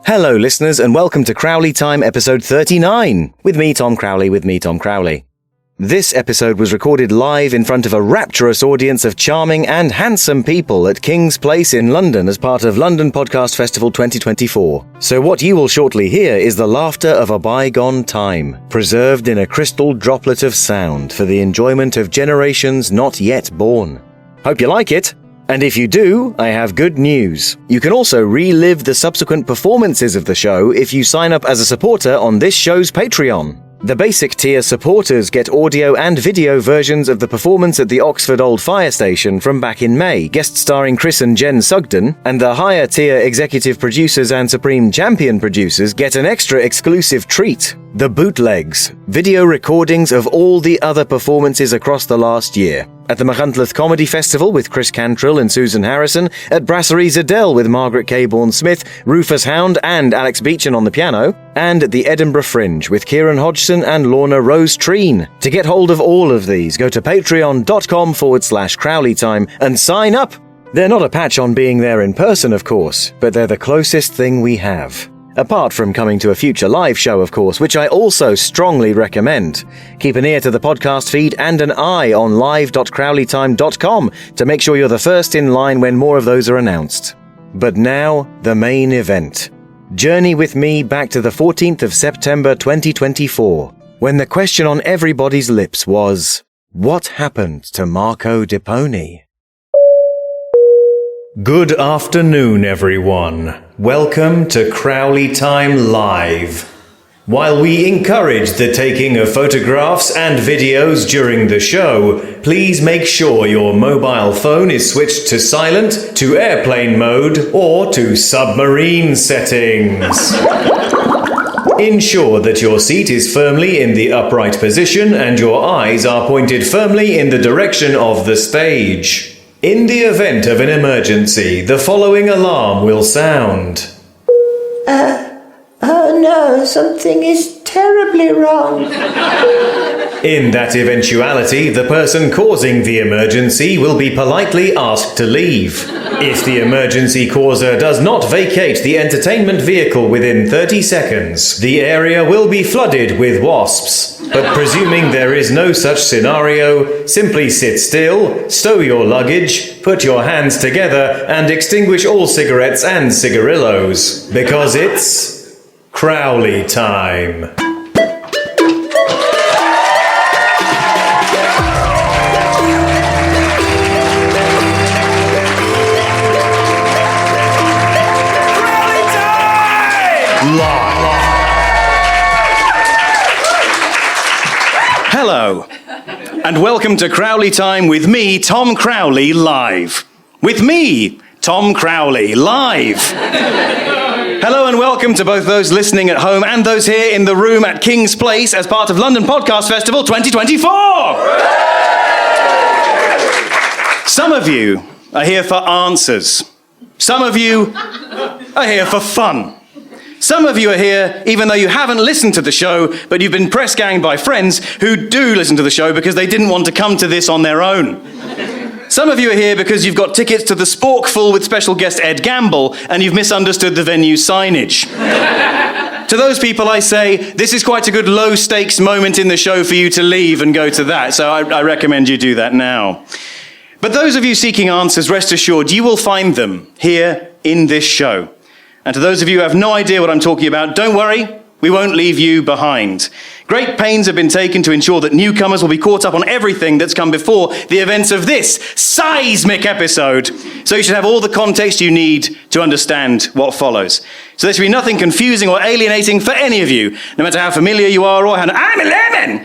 Hello, listeners, and welcome to Crowley Time episode 39, with me, Tom Crowley. This episode was recorded live in front of a rapturous audience of charming and handsome people at King's Place in London as part of London Podcast Festival 2024. So what you will shortly hear is the laughter of a bygone time, preserved in a crystal droplet of sound for the enjoyment of generations not yet born. Hope you like it. And if you do, I have good news. You can also relive the subsequent performances of the show if you sign up as a supporter on this show's Patreon. The basic tier supporters get audio and video versions of the performance at the Oxford Old Fire Station from back in May, guest starring Chris and Jen Sugden, and the higher tier executive producers and supreme champion producers get an extra exclusive treat: the bootlegs, video recordings of all the other performances across the last year. At the Machynlleth Comedy Festival with Chris Cantrill and Susan Harrison, at Brasserie Zadell with Margaret Cabourn-Smith, Rufus Hound and Alex Beechan on the piano, and at the Edinburgh Fringe with Kieran Hodgson and Lorna Rose Treen. To get hold of all of these, go to patreon.com/CrowleyTime and sign up. They're not a patch on being there in person, of course, but they're the closest thing we have. Apart from coming to a future live show, of course, which I also strongly recommend. Keep an ear to the podcast feed and an eye on live.crowleytime.com to make sure you're the first in line when more of those are announced. But now, the main event. Journey with me back to the 14th of September 2024, when the question on everybody's lips was, what happened to Marco DiPoni? Good afternoon, everyone. Welcome to Crowley Time Live. While we encourage the taking of photographs and videos during the show, please make sure your mobile phone is switched to silent, to airplane mode, or to submarine settings. Ensure that your seat is firmly in the upright position and your eyes are pointed firmly in the direction of the stage. In the event of an emergency, the following alarm will sound. Oh no, something is terribly wrong. In that eventuality, the person causing the emergency will be politely asked to leave. If the emergency causer does not vacate the entertainment vehicle within 30 seconds, the area will be flooded with wasps. But presuming there is no such scenario, simply sit still, stow your luggage, put your hands together, and extinguish all cigarettes and cigarillos. Because it's Crowley time. Hello, and welcome to Crowley Time with me, Tom Crowley, live. With me, Tom Crowley, live. Hello and welcome to both those listening at home and those here in the room at King's Place as part of London Podcast Festival 2024. Some of you are here for answers. Some of you are here for fun. Some of you are here even though you haven't listened to the show, but you've been press ganged by friends who do listen to the show because they didn't want to come to this on their own. Some of you are here because you've got tickets to the Sporkful with special guest Ed Gamble and you've misunderstood the venue signage. To those people I say, this is quite a good low-stakes moment in the show for you to leave and go to that, so I recommend you do that now. But those of you seeking answers, rest assured, you will find them here in this show. And to those of you who have no idea what I'm talking about, don't worry, we won't leave you behind. Great pains have been taken to ensure that newcomers will be caught up on everything that's come before the events of this seismic episode. So you should have all the context you need to understand what follows. So there should be nothing confusing or alienating for any of you, no matter how familiar you are or how... I'm a lemon!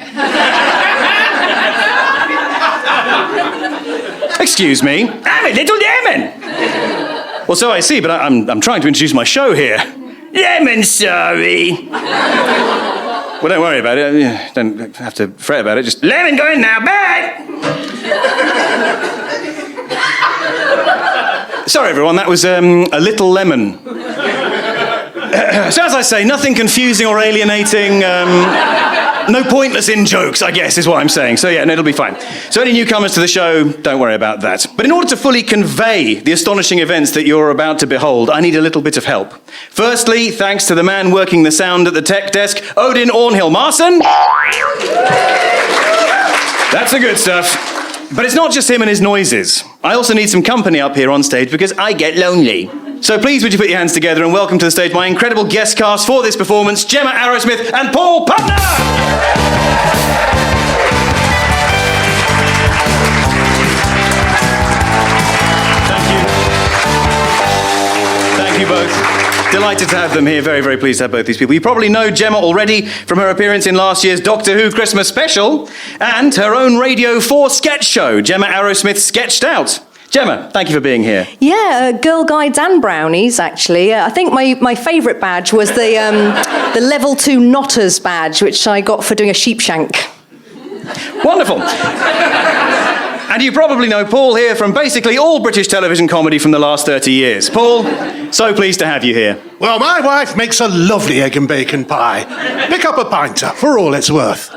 Excuse me, I'm a little lemon! Well, so I see, but I'm trying to introduce my show here. Lemon, sorry. Well, don't worry about it. You don't have to fret about it. Just, lemon going now, bye! Sorry, everyone, that was a little lemon. So as I say, nothing confusing or alienating. No pointless in-jokes, I guess, is what I'm saying. So yeah, no, it'll be fine. So any newcomers to the show, don't worry about that. But in order to fully convey the astonishing events that you're about to behold, I need a little bit of help. Firstly, thanks to the man working the sound at the tech desk, Odin Ornhill-Marson. That's the good stuff. But it's not just him and his noises. I also need some company up here on stage because I get lonely. So please would you put your hands together and welcome to the stage my incredible guest cast for this performance, Gemma, Arrowsmith and Paul Putner! Thank you both. Delighted to have them here. Very, very pleased to have both these people. You probably know Gemma already from her appearance in last year's Doctor Who Christmas special and her own Radio 4 sketch show, Gemma Arrowsmith Sketched Out. Gemma, thank you for being here. Yeah, Girl Guides and Brownies, actually. I think my favourite badge was the Level 2 Knotters badge, which I got for doing a sheep shank. Wonderful. And you probably know Paul here from basically all British television comedy from the last 30 years. Paul, so pleased to have you here. Well, my wife makes a lovely egg and bacon pie. Pick up a pinter for all it's worth.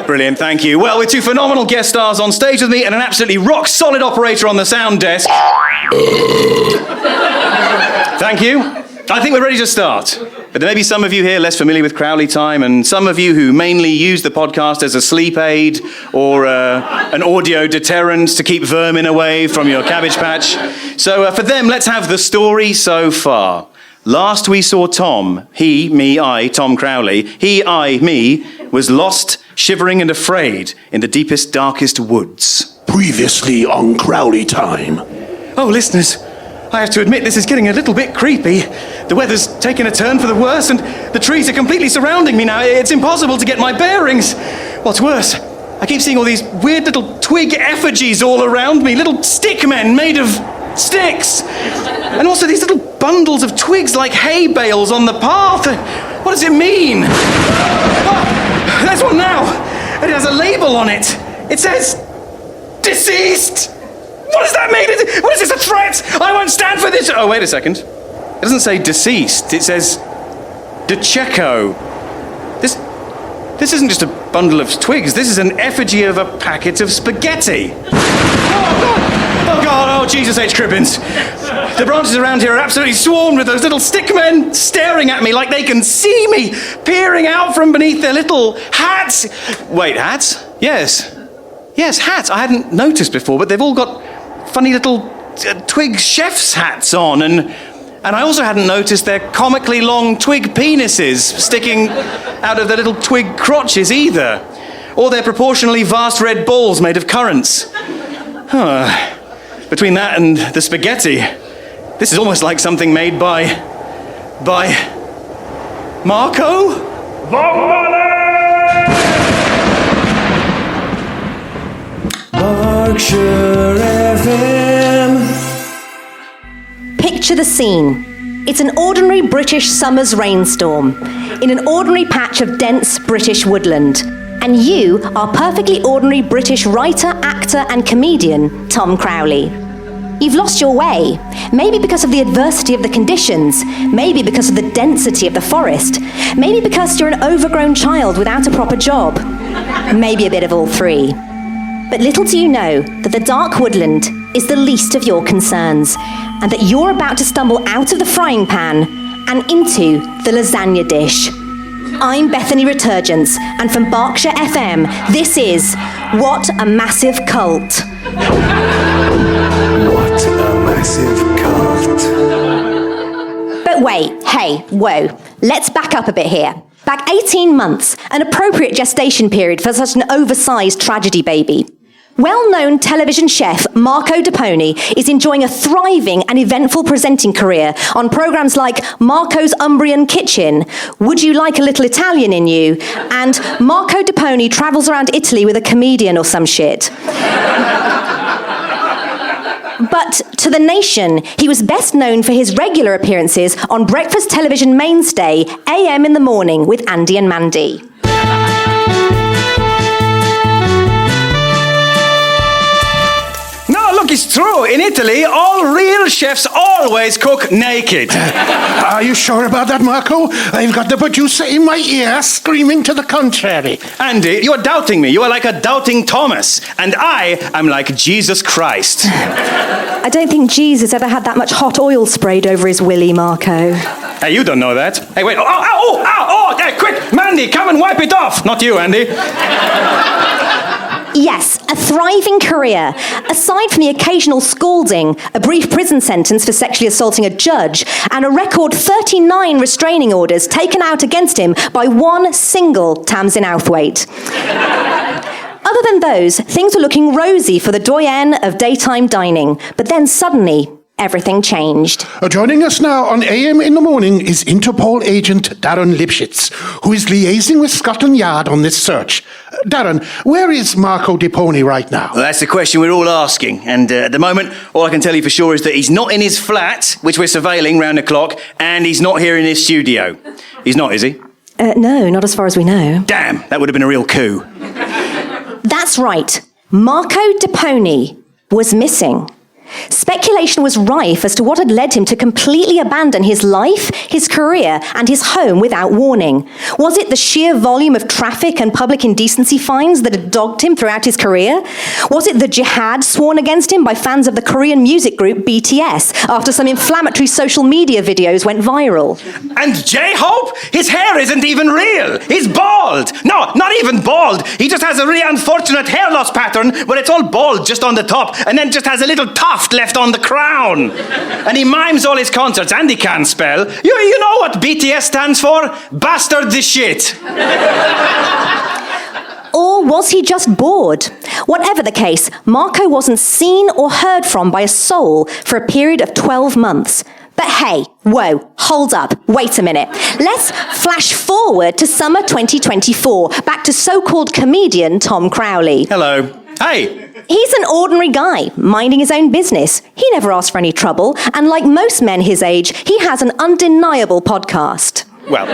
Brilliant, thank you. Well, with two phenomenal guest stars on stage with me and an absolutely rock-solid operator on the sound desk. Thank you. I think we're ready to start. But there may be some of you here less familiar with Crowley Time, and some of you who mainly use the podcast as a sleep aid or an audio deterrent to keep vermin away from your cabbage patch. So for them, let's have the story so far. Last we saw Tom, he, me, I, Tom Crowley, he, I, me, was lost, shivering and afraid in the deepest, darkest woods. Previously on Crowley Time. Oh, listeners, I have to admit this is getting a little bit creepy. The weather's taken a turn for the worse and the trees are completely surrounding me now. It's impossible to get my bearings. What's worse, I keep seeing all these weird little twig effigies all around me, little stick men made of sticks. And also these little bundles of twigs like hay bales on the path. What does it mean? Oh, there's one now. It has a label on it. It says, deceased. What does that mean? What is this, a threat? I won't stand for this. Oh, wait a second. It doesn't say deceased. It says DeCheco. This isn't just a bundle of twigs. This is an effigy of a packet of spaghetti. Oh, God. Oh, Jesus H. Cribbins. The branches around here are absolutely swarmed with those little stick men staring at me like they can see me, peering out from beneath their little hats. Wait, hats? Yes, hats. I hadn't noticed before, but they've all got funny little twig chef's hats on, and I also hadn't noticed their comically long twig penises sticking out of their little twig crotches either, or their proportionally vast red balls made of currants. Between that and the spaghetti, this is almost like something made by Marco? Berkshire FM. Picture the scene. It's an ordinary British summer's rainstorm in an ordinary patch of dense British woodland. And you are perfectly ordinary British writer, actor and comedian Tom Crowley. You've lost your way, maybe because of the adversity of the conditions, maybe because of the density of the forest, maybe because you're an overgrown child without a proper job, maybe a bit of all three. But little do you know that the dark woodland is the least of your concerns, and that you're about to stumble out of the frying pan and into the lasagna dish. I'm Bethany Returgence, and from Berkshire FM, this is What a Massive Cult. What a massive cult. But wait, hey, whoa, let's back up a bit here. Back 18 months, an appropriate gestation period for such an oversized tragedy baby. Well-known television chef Marco DiPoni is enjoying a thriving and eventful presenting career on programmes like Marco's Umbrian Kitchen, Would You Like a Little Italian in You, and Marco DiPoni travels around Italy with a comedian or some shit. But to the nation, he was best known for his regular appearances on breakfast television mainstay AM in the Morning with Andy and Mandy. No, look, it's It's true. In Italy, all real chefs always cook naked. Are you sure about that, Marco? I've got the producer in my ear screaming to the contrary. Andy, you are doubting me. You are like a doubting Thomas. And I am like Jesus Christ. I don't think Jesus ever had that much hot oil sprayed over his willy, Marco. Hey, you don't know that. Hey, wait. Hey, quick. Mandy, come and wipe it off. Not you, Andy. Yes, a thriving career. Aside from the occasional scalding, a brief prison sentence for sexually assaulting a judge, and a record 39 restraining orders taken out against him by one single Tamsin Outhwaite. Other than those, things were looking rosy for the doyen of daytime dining. But then suddenly, everything changed. Joining us now on AM in the Morning is Interpol agent Darren Lipschitz, who is liaising with Scotland Yard on this search. Darren, where is Marco DiPoni right now? Well, that's the question we're all asking. And at the moment, all I can tell you for sure is that he's not in his flat, which we're surveilling round the clock, and he's not here in his studio. He's not, is he? No, not as far as we know. Damn, that would have been a real coup. That's right. Marco DiPoni was missing. Speculation was rife as to what had led him to completely abandon his life, his career, and his home without warning. Was it the sheer volume of traffic and public indecency fines that had dogged him throughout his career? Was it the jihad sworn against him by fans of the Korean music group BTS after some inflammatory social media videos went viral? And J-Hope? His hair isn't even real. He's bald. No, not even bald. He just has a really unfortunate hair loss pattern where it's all bald just on the top and then just has a little tuft left on the crown. And he mimes all his concerts and he can't spell. You know what BTS stands for? Bastard the shit. Or was he just bored? Whatever the case, Marco wasn't seen or heard from by a soul for a period of 12 months. But hey, whoa, hold up, wait a minute. Let's flash forward to summer 2024, back to so-called comedian Tom Crowley. Hello. Hey. He's an ordinary guy, minding his own business. He never asked for any trouble, and like most men his age, he has an undeniable podcast. Well...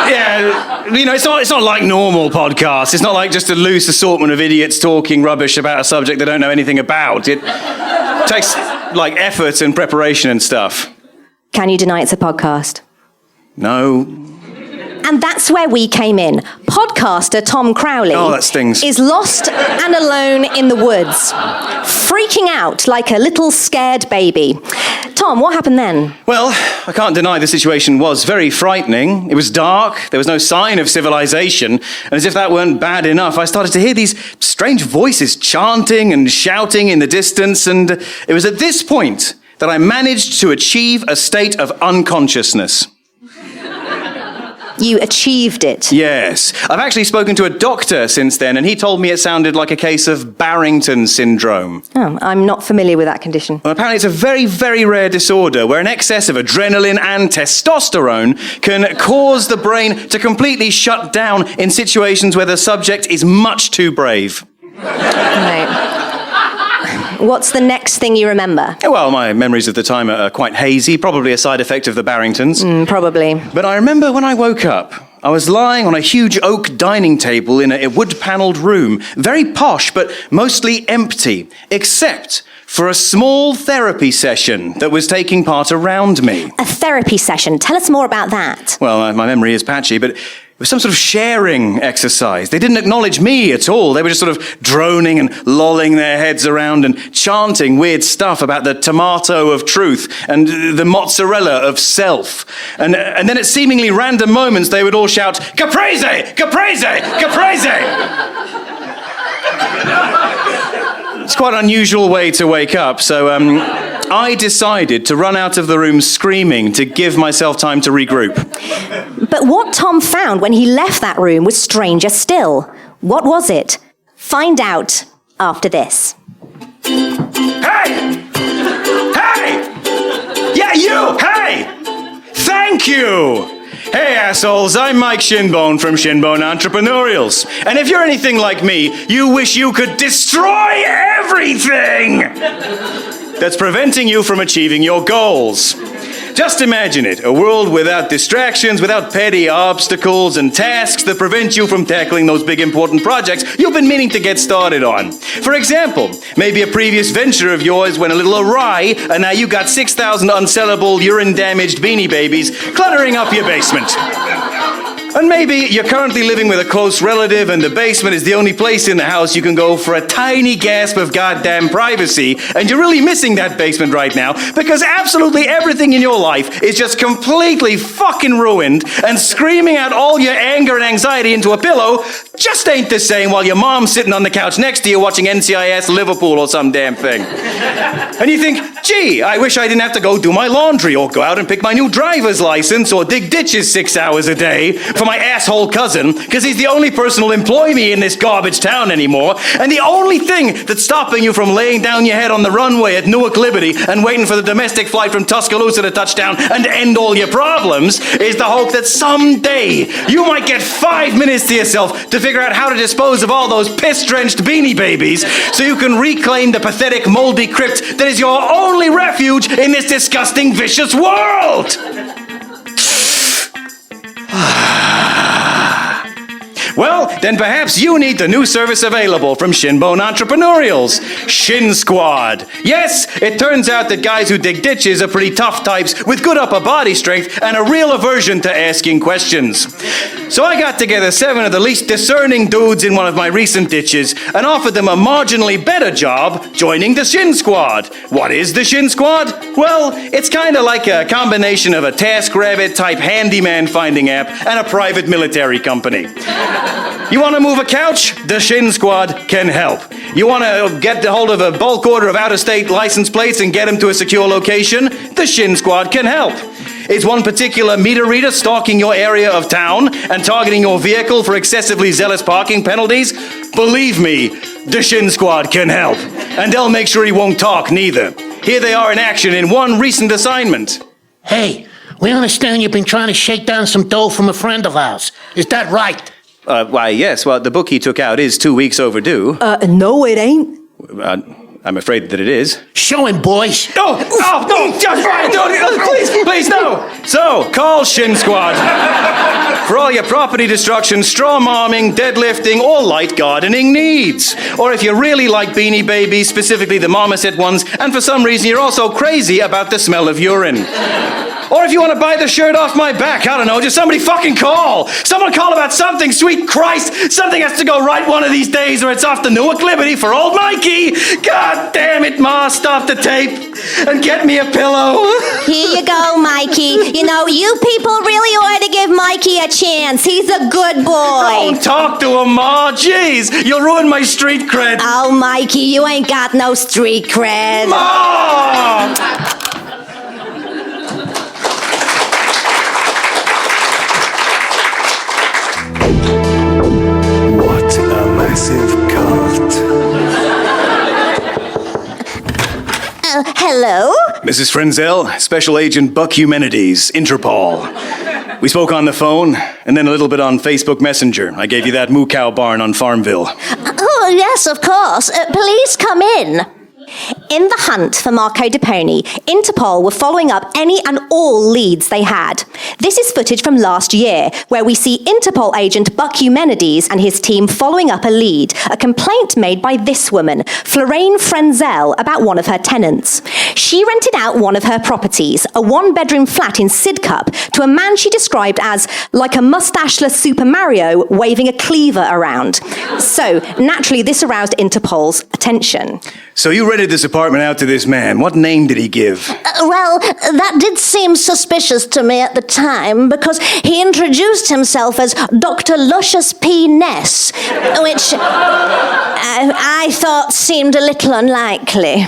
Yeah, you know, it's not like normal podcasts. It's not like just a loose assortment of idiots talking rubbish about a subject they don't know anything about. It takes, like, effort and preparation and stuff. Can you deny it's a podcast? No. And that's where we came in. Podcaster Tom Crowley that stings. is lost and alone in the woods, freaking out like a little scared baby. Tom, what happened then? Well, I can't deny the situation was very frightening. It was dark, there was no sign of civilization, and as if that weren't bad enough, I started to hear these strange voices chanting and shouting in the distance, and it was at this point that I managed to achieve a state of unconsciousness. You achieved it. Yes. I've actually spoken to a doctor since then, and he told me it sounded like a case of Barrington syndrome. Oh, I'm not familiar with that condition. Well, apparently it's a very, very rare disorder where an excess of adrenaline and testosterone can cause the brain to completely shut down in situations where the subject is much too brave. No. What's the next thing you remember? Well, my memories of the time are quite hazy, probably a side effect of the Barringtons. Probably. But I remember when I woke up, I was lying on a huge oak dining table in a wood-panelled room, very posh but mostly empty, except for a small therapy session that was taking part around me. A therapy session. Tell us more about that. Well, my memory is patchy, but it was some sort of sharing exercise. They didn't acknowledge me at all. They were just sort of droning and lolling their heads around and chanting weird stuff about the tomato of truth and the mozzarella of self. And then at seemingly random moments, they would all shout, "Caprese! Caprese! Caprese!" It's quite an unusual way to wake up, so I decided to run out of the room screaming to give myself time to regroup. But what Tom found when he left that room was stranger still. What was it? Find out after this. Hey! Hey! Yeah, you! Hey! Thank you! Hey, assholes, I'm Mike Shinbone from Shinbone Entrepreneurials. And if you're anything like me, you wish you could destroy everything that's preventing you from achieving your goals. Just imagine it, a world without distractions, without petty obstacles and tasks that prevent you from tackling those big important projects you've been meaning to get started on. For example, maybe a previous venture of yours went a little awry, and now you got 6,000 unsellable, urine-damaged Beanie Babies cluttering up your basement. And maybe you're currently living with a close relative and the basement is the only place in the house you can go for a tiny gasp of goddamn privacy, and you're really missing that basement right now because absolutely everything in your life is just completely fucking ruined, and screaming out all your anger and anxiety into a pillow just ain't the same while your mom's sitting on the couch next to you watching NCIS Liverpool or some damn thing. And you think, gee, I wish I didn't have to go do my laundry or go out and pick my new driver's license or dig ditches 6 hours a day for my asshole cousin, because he's the only person who'll employ me in this garbage town anymore, and the only thing that's stopping you from laying down your head on the runway at Newark Liberty and waiting for the domestic flight from Tuscaloosa to touch down and end all your problems is the hope that someday you might get 5 minutes to yourself to figure out how to dispose of all those piss-drenched Beanie Babies so you can reclaim the pathetic, moldy crypt that is your only refuge in this disgusting, vicious world! Well, then perhaps you need the new service available from Shinbone Entrepreneurials, Shin Squad. Yes, it turns out that guys who dig ditches are pretty tough types with good upper body strength and a real aversion to asking questions. So I got together 7 of the least discerning dudes in one of my recent ditches and offered them a marginally better job joining the Shin Squad. What is the Shin Squad? Well, it's kind of like a combination of a TaskRabbit-type handyman finding app and a private military company. You want to move a couch? The Shin Squad can help. You want to get a hold of a bulk order of out-of-state license plates and get them to a secure location? The Shin Squad can help. Is one particular meter reader stalking your area of town and targeting your vehicle for excessively zealous parking penalties? Believe me, the Shin Squad can help. And they'll make sure he won't talk neither. Here they are in action in one recent assignment. Hey, we understand you've been trying to shake down some dough from a friend of ours. Is that right? Why, yes. Well, the book he took out is 2 weeks overdue. No, it ain't. I'm afraid that it is. Show him, boys. No, just right. Please, no. So, call Shin Squad for all your property destruction, straw marming, deadlifting, or light gardening needs. Or if you really like Beanie Babies, specifically the marmoset ones, and for some reason you're also crazy about the smell of urine. Or if you want to buy the shirt off my back, I don't know, just somebody fucking call. Someone call about something, sweet Christ. Something has to go right one of these days or it's off to Newark Liberty for old Mikey. God damn it, Ma, stop the tape and get me a pillow. Here you go, Mikey. You know, you people really ought to give Mikey a chance. He's a good boy. Don't talk to him, Ma. Jeez, you'll ruin my street cred. Oh, Mikey, you ain't got no street cred. Ma! What a massive cart. Hello? Mrs. Frenzel, Special Agent Buck Humanities, Interpol. We spoke on the phone, and then a little bit on Facebook Messenger. I gave you that moo cow barn on Farmville. Oh, yes, of course. Please come in. In the hunt for Marco DiPoni, Interpol were following up any and all leads they had. This is footage from last year, where we see Interpol agent Buck Humanities and his team following up a lead, a complaint made by this woman, Florraine Frenzel, about one of her tenants. She rented out one of her properties, a one-bedroom flat in Sidcup, to a man she described as like a mustacheless Super Mario waving a cleaver around. So, naturally, this aroused Interpol's attention. So you rented this apartment out to this man. What name did he give? Well, that did seem suspicious to me at the time because he introduced himself as Dr. Luscious P. Ness, which I thought seemed a little unlikely.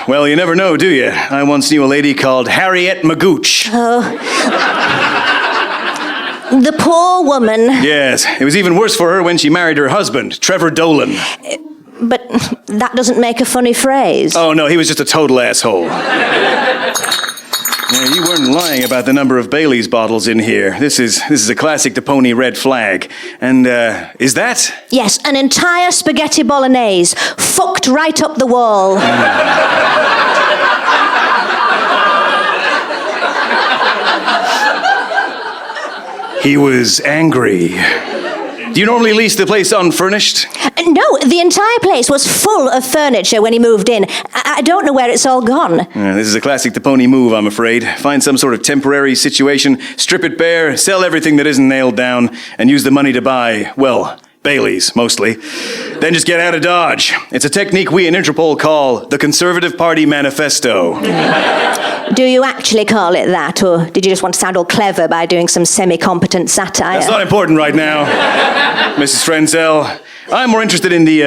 Well, you never know, do you? I once knew a lady called Harriet Magooch. The poor woman. Yes, it was even worse for her when she married her husband, Trevor Dolan. But that doesn't make a funny phrase. Oh, no, he was just a total asshole. Yeah, you weren't lying about the number of Bailey's bottles in here. This is a classic DiPoni red flag. And, is that? Yes, an entire spaghetti bolognese, fucked right up the wall. He was angry. Do you normally lease the place unfurnished? No, the entire place was full of furniture when he moved in. I don't know where it's all gone. This is a classic DiPoni move, I'm afraid. Find some sort of temporary situation, strip it bare, sell everything that isn't nailed down, and use the money to buy, well, Baileys, mostly. Then just get out of Dodge. It's a technique we in Interpol call the Conservative Party Manifesto. Do you actually call it that, or did you just want to sound all clever by doing some semi-competent satire? That's not important right now, Mrs. Frenzel. I'm more interested in the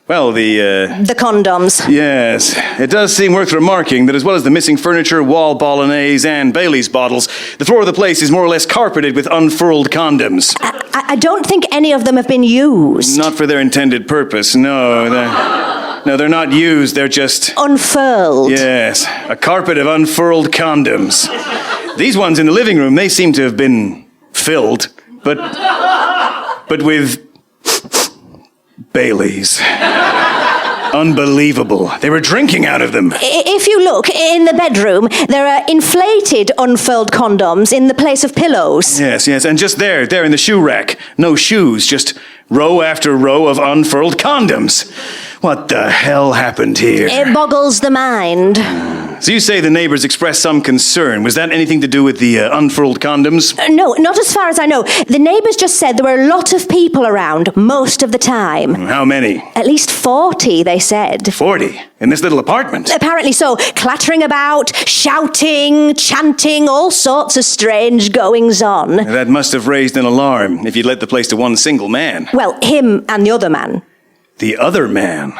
condoms. Yes. It does seem worth remarking that as well as the missing furniture, wall bolognese, and Bailey's bottles, the floor of the place is more or less carpeted with unfurled condoms. I don't think any of them have been used. Not for their intended purpose, no. They're not used, they're just... unfurled. Yes, a carpet of unfurled condoms. These ones in the living room, they seem to have been filled, but with Baileys. Unbelievable. They were drinking out of them. If you look in the bedroom, there are inflated unfurled condoms in the place of pillows. Yes, and just there in the shoe rack. No shoes, just row after row of unfurled condoms. What the hell happened here? It boggles the mind. So you say the neighbors expressed some concern. Was that anything to do with the unfurled condoms? No, not as far as I know. The neighbors just said there were a lot of people around most of the time. How many? At least 40, they said. 40? In this little apartment? Apparently so. Clattering about, shouting, chanting, all sorts of strange goings-on. That must have raised an alarm if you'd let the place to one single man. Well, him and the other man. The other man?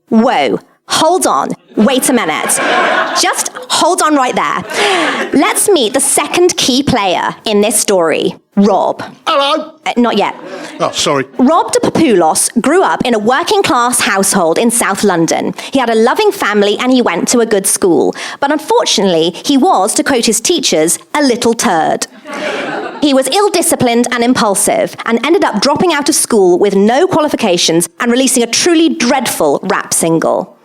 Whoa. Hold on. Wait a minute. Just hold on right there. Let's meet the second key player in this story, Rob. Hello. Not yet. Oh, sorry. Rob de Papulos grew up in a working-class household in South London. He had a loving family and he went to a good school. But unfortunately, he was, to quote his teachers, a little turd. He was ill-disciplined and impulsive and ended up dropping out of school with no qualifications and releasing a truly dreadful rap single.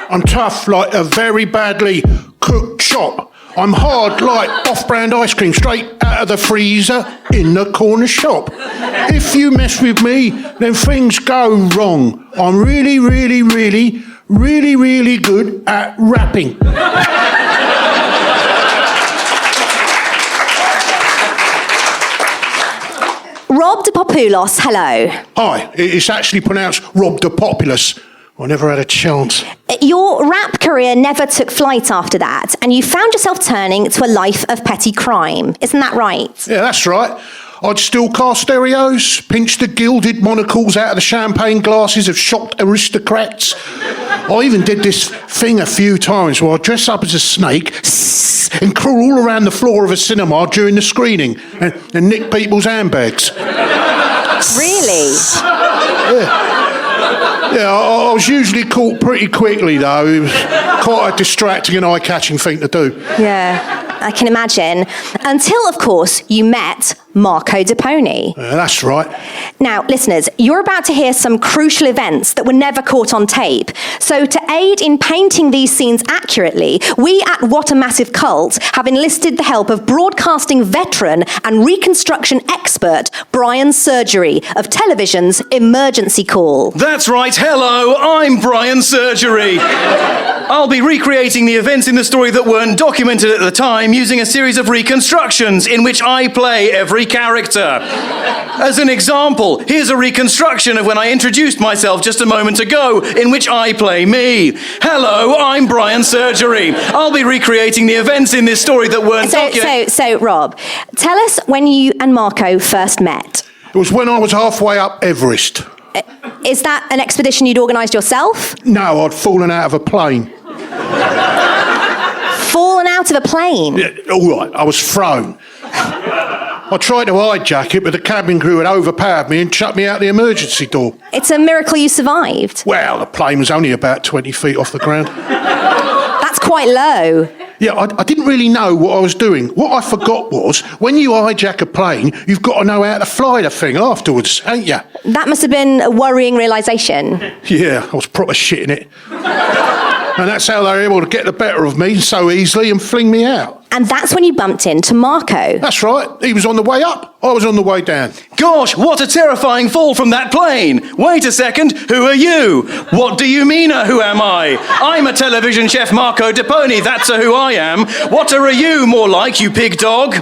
I'm tough like a very badly cooked chop. I'm hard like off-brand ice cream straight out of the freezer in the corner shop. If you mess with me, then things go wrong. I'm really, really, really, really, really good at rapping. Rob de Papulos, hello. Hi, it's actually pronounced Rob de Populous. I never had a chance. Your rap career never took flight after that, and you found yourself turning to a life of petty crime. Isn't that right? Yeah, that's right. I'd steal car stereos, pinch the gilded monocles out of the champagne glasses of shocked aristocrats. I even did this thing a few times where I'd dress up as a snake and crawl all around the floor of a cinema during the screening and nick people's handbags. Really? Yeah, I was usually caught pretty quickly, though. It was quite a distracting and eye-catching thing to do. Yeah, I can imagine. Until, of course, you met Marco DiPoni. That's right. Now, listeners, you're about to hear some crucial events that were never caught on tape. So to aid in painting these scenes accurately, we at What a Massive Cult have enlisted the help of broadcasting veteran and reconstruction expert Brian Surgery of television's Emergency Call. That's right. Hello, I'm Brian Surgery. I'll be recreating the events in the story that weren't documented at the time using a series of reconstructions in which I play every character. As an example, here's a reconstruction of when I introduced myself just a moment ago, in which I play me. Hello, I'm Brian Surgery. I'll be recreating the events in this story that weren't documented. So, Rob, tell us when you and Marco first met. It was when I was halfway up Everest. Is that an expedition you'd organised yourself? No, I'd fallen out of a plane. Fallen out of a plane? Yeah, all right, I was thrown. I tried to hijack it, but the cabin crew had overpowered me and chucked me out the emergency door. It's a miracle you survived. Well, the plane was only about 20 feet off the ground. That's quite low. Yeah, I didn't really know what I was doing. What I forgot was, when you hijack a plane, you've got to know how to fly the thing afterwards, ain't you? That must have been a worrying realisation. Yeah, I was proper shitting it. And that's how they were able to get the better of me so easily and fling me out. And that's when you bumped into Marco. That's right. He was on the way up. I was on the way down. Gosh, what a terrifying fall from that plane. Wait a second, who are you? What do you mean, who am I? I'm a television chef, Marco DiPoni, that's who I am. What are you, more like, you pig dog?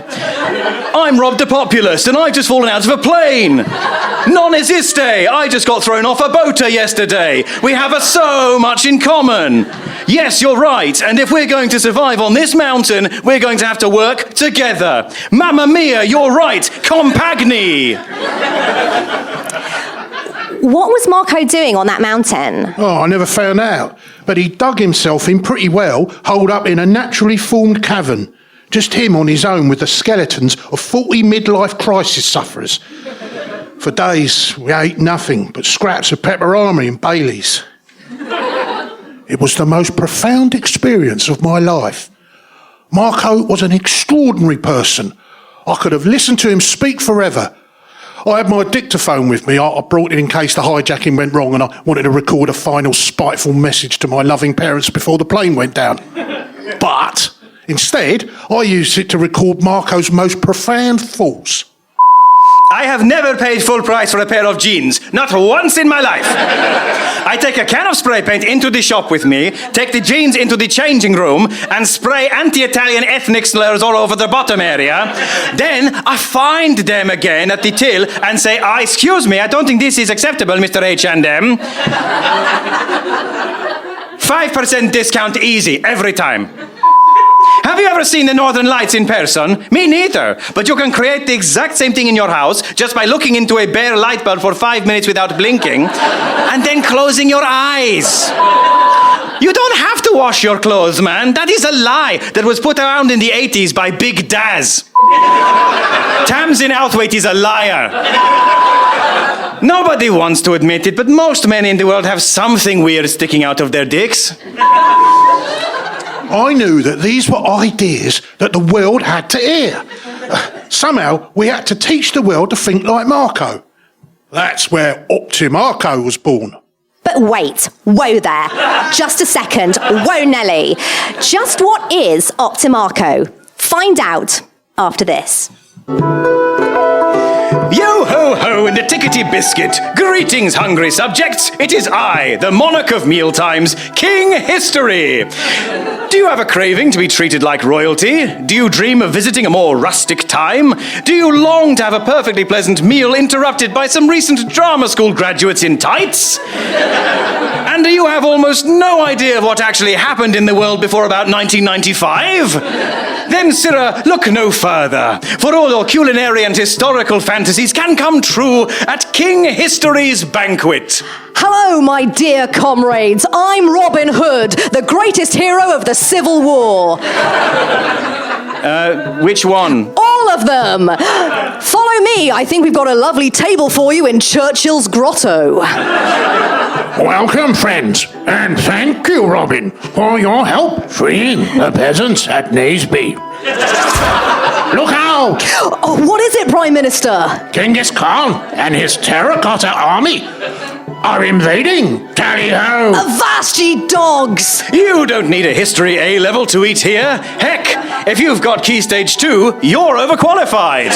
I'm Rob the Populist, and I've just fallen out of a plane. Non esiste, I just got thrown off a boater yesterday. We have so much in common. Yes, you're right, and if we're going to survive on this mountain, we're going to have to work together. Mamma mia, you're right, compagni. What was Marco doing on that mountain? Oh, I never found out. But he dug himself in pretty well, holed up in a naturally formed cavern. Just him on his own with the skeletons of 40 midlife crisis sufferers. For days, we ate nothing but scraps of pepperoni and Baileys. It was the most profound experience of my life. Marco was an extraordinary person. I could have listened to him speak forever. I had my dictaphone with me. I brought it in case the hijacking went wrong and I wanted to record a final spiteful message to my loving parents before the plane went down. But instead, I used it to record Marco's most profound thoughts. I have never paid full price for a pair of jeans, not once in my life. I take a can of spray paint into the shop with me, take the jeans into the changing room, and spray anti-Italian ethnic slurs all over the bottom area. Then I find them again at the till and say, excuse me, I don't think this is acceptable, Mr. H&M. 5% discount easy, every time. Have you ever seen the Northern Lights in person? Me neither. But you can create the exact same thing in your house just by looking into a bare light bulb for 5 minutes without blinking and then closing your eyes. You don't have to wash your clothes, man. That is a lie that was put around in the 80s by Big Daz. Tamsin Outhwaite is a liar. Nobody wants to admit it, but most men in the world have something weird sticking out of their dicks. I knew that these were ideas that the world had to hear. Somehow, we had to teach the world to think like Marco. That's where Optimarco was born. But wait, whoa there. Just a second, whoa Nelly. Just what is Optimarco? Find out after this. Yo-ho-ho and a tickety biscuit. Greetings, hungry subjects. It is I, the monarch of mealtimes, King History. Do you have a craving to be treated like royalty? Do you dream of visiting a more rustic time? Do you long to have a perfectly pleasant meal interrupted by some recent drama school graduates in tights? And do you have almost no idea of what actually happened in the world before about 1995? Then, sirrah, look no further, for all your culinary and historical fantasies can come true at King History's banquet. Hello, my dear comrades. I'm Robin Hood, the greatest hero of the Civil War. Which one? All of them. Follow me. I think we've got a lovely table for you in Churchill's grotto. Welcome, friends, and thank you, Robin, for your help freeing the peasants at Naseby. Look out! Oh, what is it, Prime Minister? Genghis Khan and his terracotta army are invading. Tally-ho! Avast ye dogs! You don't need a history A-level to eat here. Heck, if you've got Key Stage 2, you're overqualified.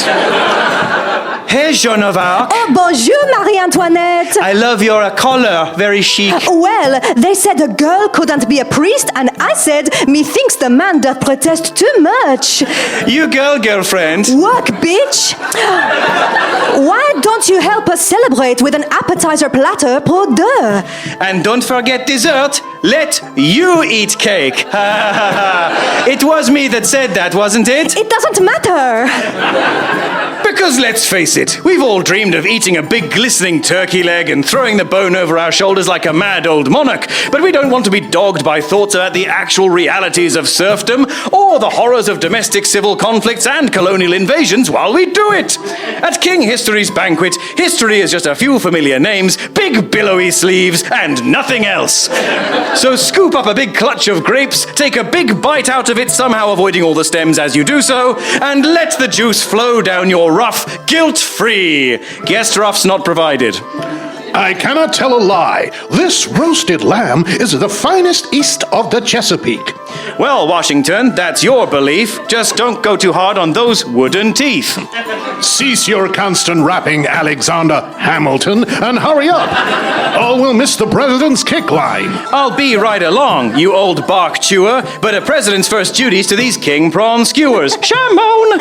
Here's Joan of Arc. Oh, bonjour, Marie-Antoinette. I love your collar, very chic. Well, they said a girl couldn't be a priest, and I said, methinks the man doth protest too much. You girlfriend. Work, bitch. Why don't you help us celebrate with an appetizer platter pour deux? And don't forget dessert. Let you eat cake. It was me that said that, wasn't it? It doesn't matter. Because let's face it, we've all dreamed of eating a big glistening turkey leg and throwing the bone over our shoulders like a mad old monarch, but we don't want to be dogged by thoughts about the actual realities of serfdom or the horrors of domestic civil conflicts and colonial invasions while we do it. At King History's banquet, history is just a few familiar names, big billowy sleeves, and nothing else. So scoop up a big clutch of grapes, take a big bite out of it, somehow avoiding all the stems as you do so, and let the juice flow down your ruff, guilt-free. Guest ruffs not provided. I cannot tell a lie. This roasted lamb is the finest east of the Chesapeake. Well, Washington, that's your belief. Just don't go too hard on those wooden teeth. Cease your constant rapping, Alexander Hamilton, and hurry up, or we'll miss the president's kick line. I'll be right along, you old bark chewer, but a president's first duty's to these king prawn skewers. Shambone!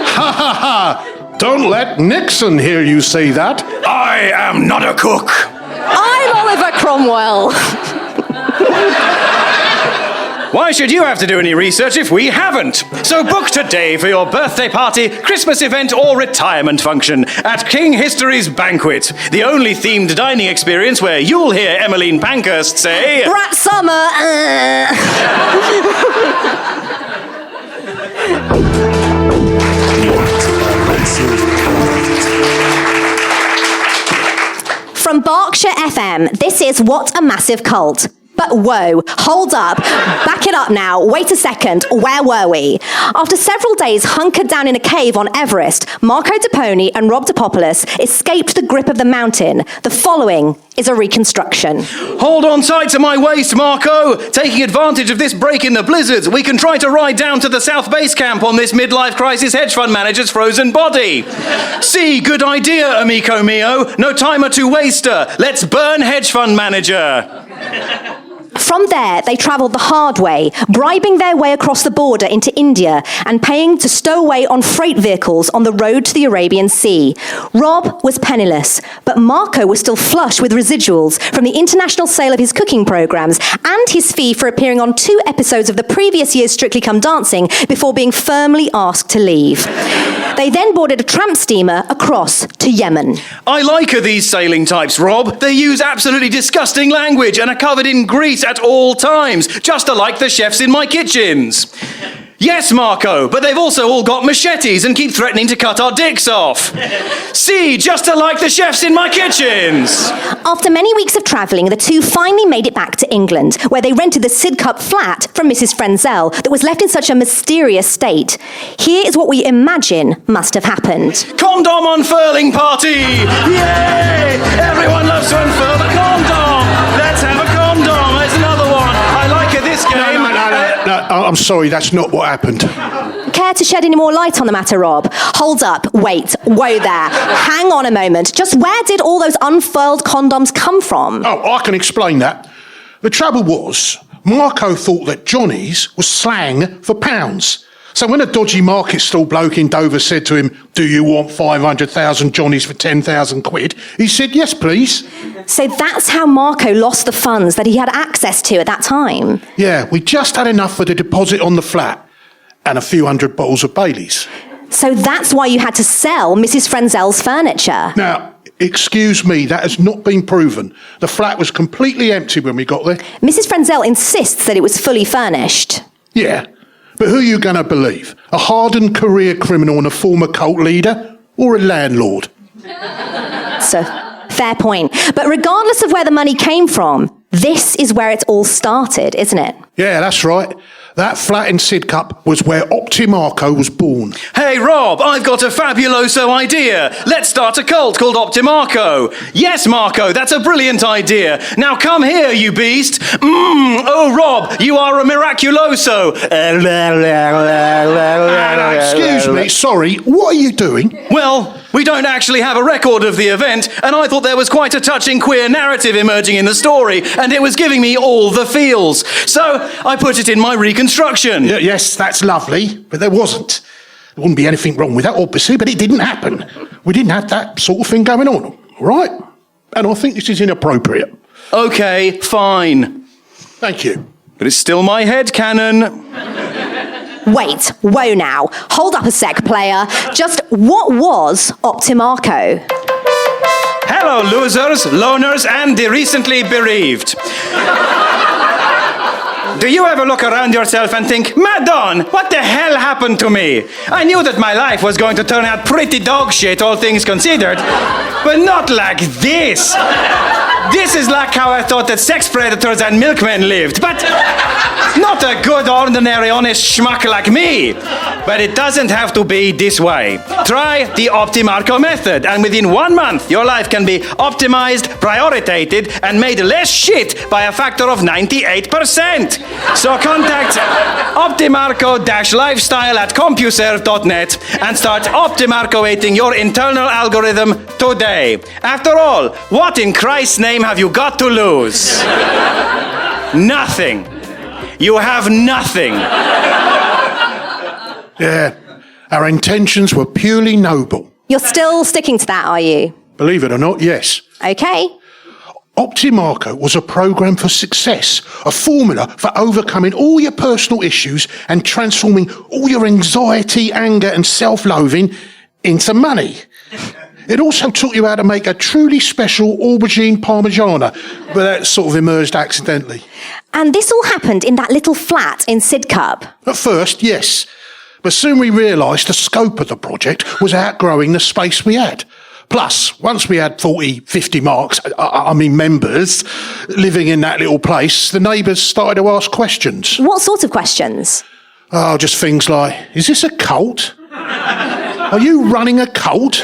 Ha ha ha! Don't let Nixon hear you say that. I am not a cook. I'm Oliver Cromwell. Why should you have to do any research if we haven't? So book today for your birthday party, Christmas event, or retirement function at King History's Banquet, the only themed dining experience where you'll hear Emmeline Pankhurst say, Brat Summer. From Berkshire FM, this is What a Massive Cult. But whoa, hold up, back it up now, wait a second, where were we? After several days hunkered down in a cave on Everest, Marco DiPoni and Rob Topopoulos escaped the grip of the mountain. The following is a reconstruction. Hold on tight to my waist, Marco! Taking advantage of this break in the blizzards, we can try to ride down to the South Base Camp on this midlife crisis hedge fund manager's frozen body. See, good idea, amico mio. No timer to waster. Let's burn hedge fund manager. From there, they travelled the hard way, bribing their way across the border into India and paying to stow away on freight vehicles on the road to the Arabian Sea. Rob was penniless, but Marco was still flush with residuals from the international sale of his cooking programmes and his fee for appearing on 2 episodes of the previous year's Strictly Come Dancing before being firmly asked to leave. They then boarded a tramp steamer across to Yemen. I like these sailing types, Rob. They use absolutely disgusting language and are covered in grease at all times, just like the chefs in my kitchens. Yes, Marco, but they've also all got machetes and keep threatening to cut our dicks off. See, just like the chefs in my kitchens. After many weeks of travelling, the two finally made it back to England, where they rented the Sidcup flat from Mrs. Frenzel that was left in such a mysterious state. Here is what we imagine must have happened. Condom unfurling party! Yay! Everyone loves to unfurl the condom! Let's have a condom! There's another one! I like this game! No, I'm sorry, that's not what happened. Care to shed any more light on the matter, Rob? Hold up, wait, whoa there. Hang on a moment. Just where did all those unfurled condoms come from? Oh, I can explain that. The trouble was, Marco thought that Johnny's was slang for pounds. So when a dodgy market stall bloke in Dover said to him, "Do you want 500,000 Johnnies for 10,000 quid?" he said, "Yes, please." So that's how Marco lost the funds that he had access to at that time? Yeah, we just had enough for the deposit on the flat and a few hundred bottles of Baileys. So that's why you had to sell Mrs. Frenzel's furniture? Now, excuse me, that has not been proven. The flat was completely empty when we got there. Mrs. Frenzel insists that it was fully furnished. Yeah, but who are you going to believe? A hardened career criminal and a former cult leader? Or a landlord? So, fair point. But regardless of where the money came from, this is where it all started, isn't it? Yeah, that's right. That flat in Sidcup was where Optimarco was born. Hey, Rob, I've got a fabuloso idea. Let's start a cult called Optimarco. Yes, Marco, that's a brilliant idea. Now come here, you beast. Oh, Rob, you are a miraculoso. Excuse me, sorry, what are you doing? Well, we don't actually have a record of the event, and I thought there was quite a touching queer narrative emerging in the story, and it was giving me all the feels. So I put it in my reconstruction. Yes, that's lovely, but there wasn't. There wouldn't be anything wrong with that, obviously, but it didn't happen. We didn't have that sort of thing going on, all right? And I think this is inappropriate. Okay, fine. Thank you. But it's still my headcanon. Wait, whoa now. Hold up a sec, player. Just what was Optimarco? Hello, losers, loners, and the recently bereaved. Do you ever look around yourself and think, Madon, what the hell happened to me? I knew that my life was going to turn out pretty dog shit, all things considered, but not like this. This is like how I thought that sex predators and milkmen lived, but not a good, ordinary, honest schmuck like me. But it doesn't have to be this way. Try the Optimarco method, and within 1 month, your life can be optimized, prioritized, and made less shit by a factor of 98%. So contact Optimarco-lifestyle@CompuServe.net and start Optimarcoating your internal algorithm today. After all, what in Christ's name have you got to lose? Nothing. You have nothing. Yeah, our intentions were purely noble. You're still sticking to that, are you? Believe it or not, yes. Okay. Optimarco was a program for success, a formula for overcoming all your personal issues and transforming all your anxiety, anger and self-loathing into money. It also taught you how to make a truly special aubergine parmigiana, but that sort of emerged accidentally. And this all happened in that little flat in Sidcup. At first, yes, but soon we realised the scope of the project was outgrowing the space we had. Plus, once we had 40, 50 members living in that little place, the neighbours started to ask questions. What sort of questions? Oh, just things like, is this a cult? Are you running a cult?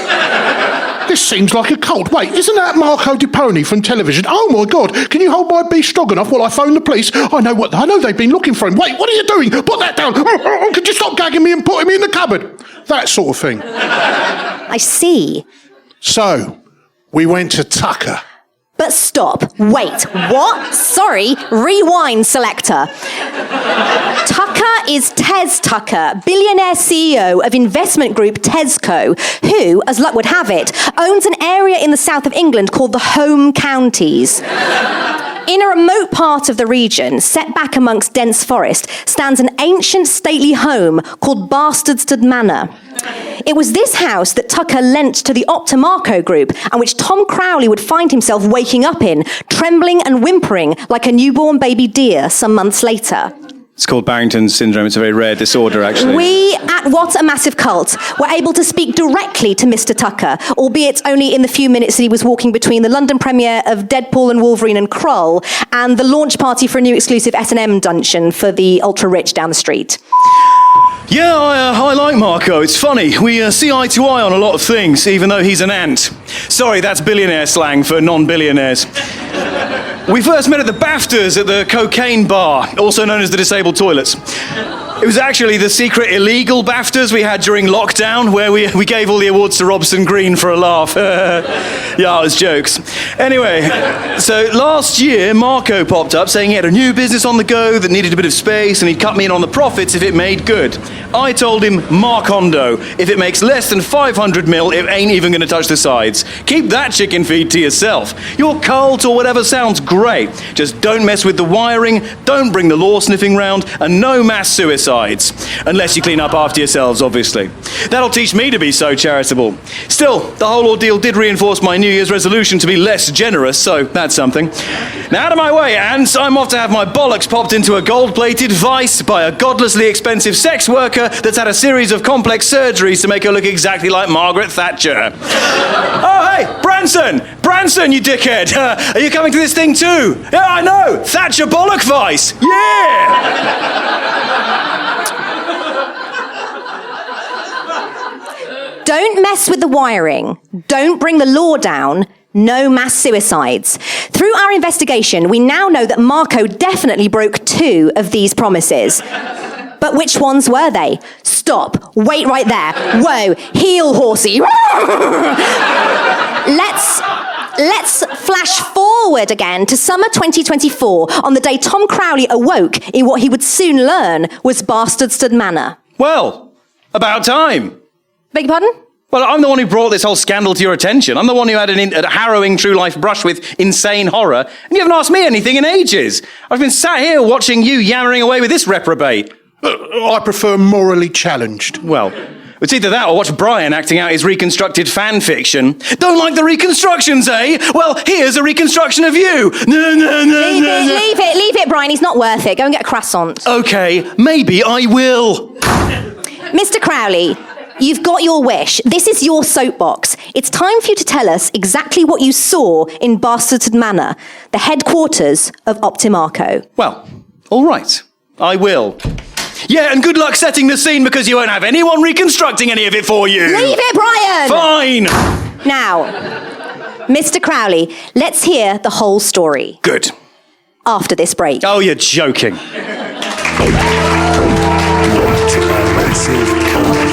This seems like a cult. Wait, isn't that Marco DiPoni from television? Oh my God, can you hold my beef stroganoff while I phone the police? I know they've been looking for him. Wait, what are you doing? Put that down. Could you stop gagging me and putting me in the cupboard? That sort of thing. I see. So, we went to Tucker. But stop. Wait. What? Sorry. Rewind, selector. Tucker is Tez Tucker, billionaire CEO of investment group Tesco, who, as luck would have it, owns an area in the south of England called the Home Counties. In a remote part of the region, set back amongst dense forest, stands an ancient stately home called Bastardstown Manor. It was this house that Tucker lent to the Optimarco group, and which Tom Crowley would find himself waking up in, trembling and whimpering like a newborn baby deer some months later. It's called Barrington's syndrome. It's a very rare disorder, actually. We, at What a Massive Cult, were able to speak directly to Mr. Tucker, albeit only in the few minutes that he was walking between the London premiere of Deadpool and Wolverine and Krull and the launch party for a new exclusive S&M dungeon for the ultra-rich down the street. Yeah, I like Marco. It's funny. We see eye to eye on a lot of things, even though he's an ant. Sorry, that's billionaire slang for non-billionaires. We first met at the BAFTAs at the cocaine bar, also known as the disabled toilets. It was actually the secret illegal BAFTAs we had during lockdown, where we gave all the awards to Robson Green for a laugh. Yeah, it was jokes. Anyway, so last year, Marco popped up saying he had a new business on the go that needed a bit of space, and he'd cut me in on the profits if it made good. I told him, Marcondo, if it makes less than 500 mil, it ain't even going to touch the sides. Keep that chicken feed to yourself. Your cult or whatever sounds great. Just don't mess with the wiring, don't bring the law sniffing round, and no mass suicides. Unless you clean up after yourselves, obviously. That'll teach me to be so charitable. Still, the whole ordeal did reinforce my New Year's resolution to be less generous, so that's something. Now, out of my way, Ants, I'm off to have my bollocks popped into a gold-plated vice by a godlessly expensive sex worker that's had a series of complex surgeries to make her look exactly like Margaret Thatcher. Oh, hey, Branson! Branson, you dickhead! Are you coming to this thing too? Yeah, I know! Thatcher bollock vice! Yeah! Don't mess with the wiring. Don't bring the law down. No mass suicides. Through our investigation, we now know that Marco definitely broke 2 of these promises. But which ones were they? Stop. Wait right there. Whoa. Heel horsey. Let's flash forward again to summer 2024 on the day Tom Crowley awoke in what he would soon learn was Bastardstown Manor. Well, about time. Beg your pardon? Well, I'm the one who brought this whole scandal to your attention. I'm the one who had a harrowing true life brush with insane horror, and you haven't asked me anything in ages. I've been sat here watching you yammering away with this reprobate. I prefer morally challenged. Well, it's either that or watch Brian acting out his reconstructed fan fiction. Don't like the reconstructions, eh? Well, here's a reconstruction of you. Leave it, Brian. He's not worth it. Go and get a croissant. Okay, maybe I will. Mr. Crowley, You've got your wish. This is your soapbox. It's time for you to tell us exactly what you saw in Bastarded Manor, the headquarters of Optimarco. Well, all right. I will. Yeah, and good luck setting the scene because you won't have anyone reconstructing any of it for you. Leave it, Brian! Fine! Now, Mr. Crowley, let's hear the whole story. Good. After this break. Oh, you're joking. What a massive cart.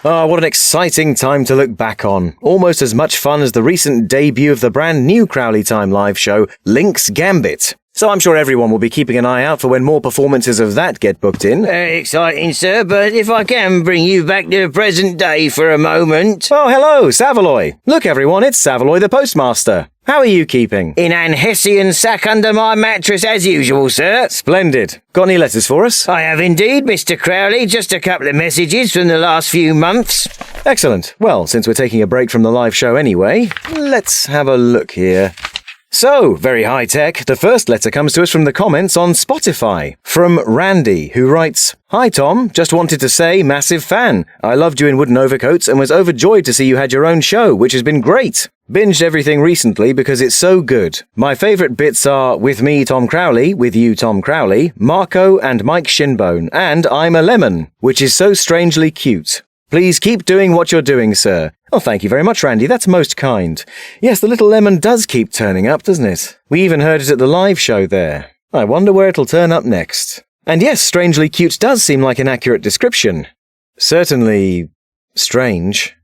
Ah, what an exciting time to look back on. Almost as much fun as the recent debut of the brand new Crowley Time live show, Link's Gambit. So I'm sure everyone will be keeping an eye out for when more performances of that get booked in. Very exciting, sir, but if I can bring you back to the present day for a moment. Oh, hello, Savaloy. Look, everyone, it's Savaloy the Postmaster. How are you keeping? In an Hessian sack under my mattress as usual, sir. Splendid. Got any letters for us? I have indeed, Mr. Crowley. Just a couple of messages from the last few months. Excellent. Well, since we're taking a break from the live show anyway, let's have a look here. So, very high-tech, the first letter comes to us from the comments on Spotify, from Randy, who writes, "Hi Tom, just wanted to say, massive fan. I loved you in Wooden Overcoats and was overjoyed to see you had your own show, which has been great. Binged everything recently because it's so good. My favourite bits are With Me, Tom Crowley, With You, Tom Crowley, Marco and Mike Shinbone, and I'm a Lemon, which is so strangely cute. Please keep doing what you're doing, sir." Oh, thank you very much, Randy. That's most kind. Yes, the little lemon does keep turning up, doesn't it? We even heard it at the live show there. I wonder where it'll turn up next. And yes, strangely cute does seem like an accurate description. Certainly strange.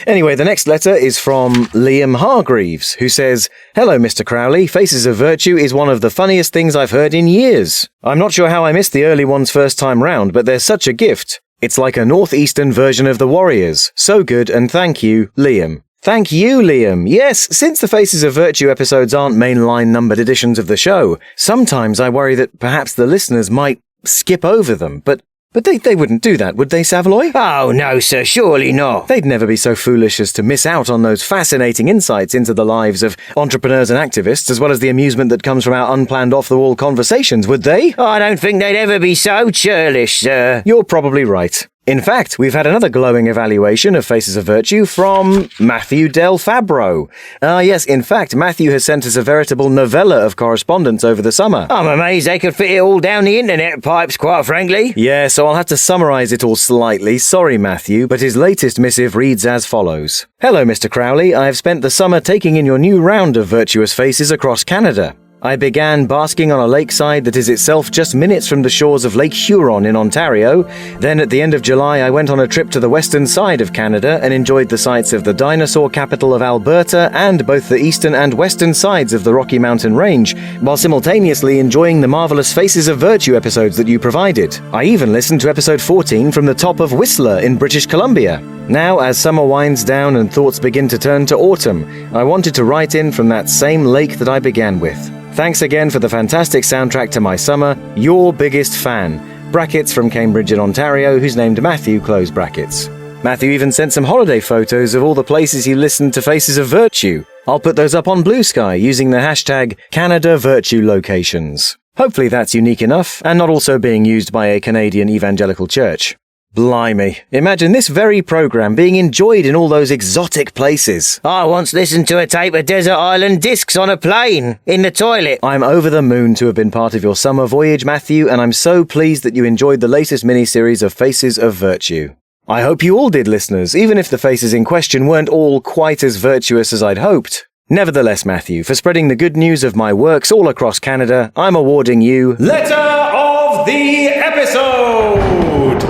Anyway, the next letter is from Liam Hargreaves, who says, "Hello, Mr. Crowley. Faces of Virtue is one of the funniest things I've heard in years. I'm not sure how I missed the early ones first time round, but they're such a gift. It's like a northeastern version of the Warriors. So good, and thank you, Liam." Thank you, Liam. Yes, since the Faces of Virtue episodes aren't mainline numbered editions of the show, sometimes I worry that perhaps the listeners might skip over them, but they wouldn't do that, would they, Savaloy? Oh, no, sir, surely not. They'd never be so foolish as to miss out on those fascinating insights into the lives of entrepreneurs and activists, as well as the amusement that comes from our unplanned off-the-wall conversations, would they? I don't think they'd ever be so churlish, sir. You're probably right. In fact, we've had another glowing evaluation of Faces of Virtue from Matthew Del Fabro. Yes, in fact, Matthew has sent us a veritable novella of correspondence over the summer. I'm amazed they could fit it all down the internet pipes, quite frankly. Yeah, so I'll have to summarise it all slightly. Sorry, Matthew, but his latest missive reads as follows. "Hello, Mr. Crowley. I have spent the summer taking in your new round of virtuous faces across Canada. I began basking on a lakeside that is itself just minutes from the shores of Lake Huron in Ontario. Then at the end of July, I went on a trip to the western side of Canada and enjoyed the sights of the dinosaur capital of Alberta and both the eastern and western sides of the Rocky Mountain Range, while simultaneously enjoying the marvelous Faces of Virtue episodes that you provided. I even listened to episode 14 from the top of Whistler in British Columbia. Now, as summer winds down and thoughts begin to turn to autumn, I wanted to write in from that same lake that I began with. Thanks again for the fantastic soundtrack to my summer. Your biggest fan. Brackets from Cambridge in Ontario, who's named Matthew, close brackets." Matthew even sent some holiday photos of all the places he listened to Faces of Virtue. I'll put those up on Blue Sky using the hashtag #CanadaVirtueLocations. Hopefully that's unique enough, and not also being used by a Canadian evangelical church. Blimey. Imagine this very programme being enjoyed in all those exotic places. I once listened to a tape of Desert Island Discs on a plane, in the toilet. I'm over the moon to have been part of your summer voyage, Matthew, and I'm so pleased that you enjoyed the latest mini-series of Faces of Virtue. I hope you all did, listeners, even if the faces in question weren't all quite as virtuous as I'd hoped. Nevertheless, Matthew, for spreading the good news of my works all across Canada, I'm awarding you Letter of the Episode!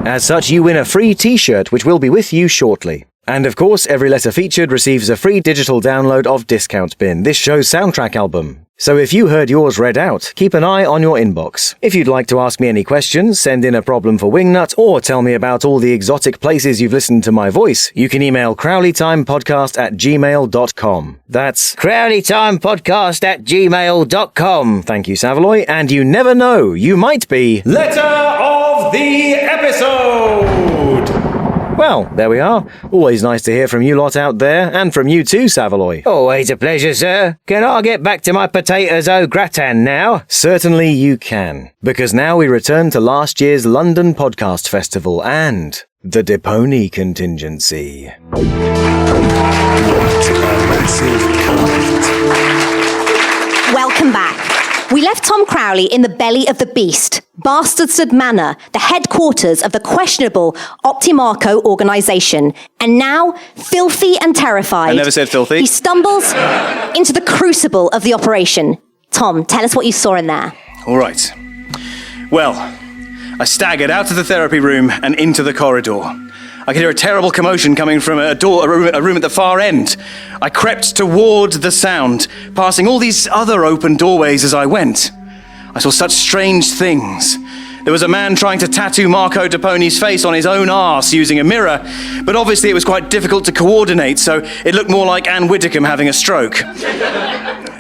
As such, you win a free t-shirt, which will be with you shortly. And of course, every letter featured receives a free digital download of Discount Bin, this show's soundtrack album. So if you heard yours read out, keep an eye on your inbox. If you'd like to ask me any questions, send in a problem for Wingnut, or tell me about all the exotic places you've listened to my voice, you can email crowleytimepodcast@gmail.com. That's crowleytimepodcast@gmail.com. Thank you, Savaloy, and you never know, you might be Letter of the Episode! Well, there we are. Always nice to hear from you lot out there, and from you too, Savaloy. Always a pleasure, sir. Can I get back to my potatoes au gratin now? Certainly you can, because now we return to last year's London Podcast Festival and the DiPoni Contingency. What a massive cunt. Welcome back. We left Tom Crowley in the belly of the beast, Bastardstood Manor, the headquarters of the questionable Optimarco organisation. And now, filthy and terrified... I never said filthy. He stumbles into the crucible of the operation. Tom, tell us what you saw in there. All right. Well, I staggered out of the therapy room and into the corridor. I could hear a terrible commotion coming from a room at the far end. I crept toward the sound, passing all these other open doorways as I went. I saw such strange things. There was a man trying to tattoo Marco DiPoni's face on his own arse using a mirror, but obviously it was quite difficult to coordinate, so it looked more like Anne Widdecombe having a stroke.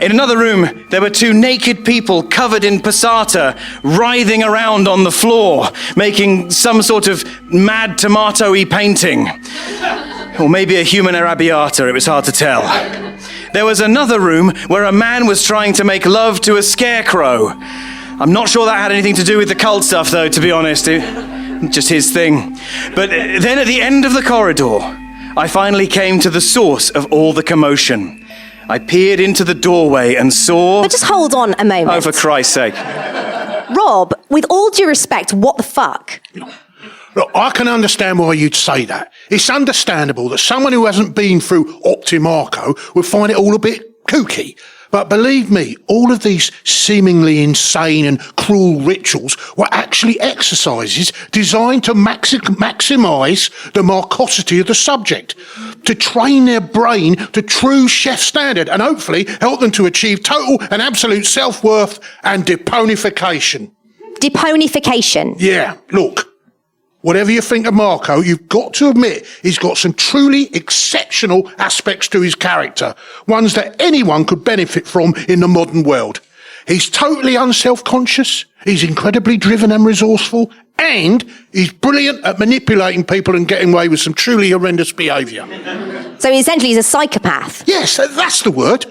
In another room, there were two naked people covered in passata, writhing around on the floor, making some sort of mad tomato-y painting. Or maybe a human arrabbiata, it was hard to tell. There was another room where a man was trying to make love to a scarecrow. I'm not sure that had anything to do with the cult stuff, though, to be honest. Just his thing. But then at the end of the corridor, I finally came to the source of all the commotion. I peered into the doorway and saw... But just hold on a moment. Oh, for Christ's sake. Rob, with all due respect, what the fuck? Look, I can understand why you'd say that. It's understandable that someone who hasn't been through Optimarco would find it all a bit kooky. But believe me, all of these seemingly insane and cruel rituals were actually exercises designed to maximise the marcosity of the subject, to train their brain to true chef standard and hopefully help them to achieve total and absolute self-worth and deponification. Deponification? Yeah, look. Whatever you think of Marco, you've got to admit he's got some truly exceptional aspects to his character, ones that anyone could benefit from in the modern world. He's totally unself-conscious, he's incredibly driven and resourceful, and he's brilliant at manipulating people and getting away with some truly horrendous behaviour. So essentially he's a psychopath? Yes, that's the word.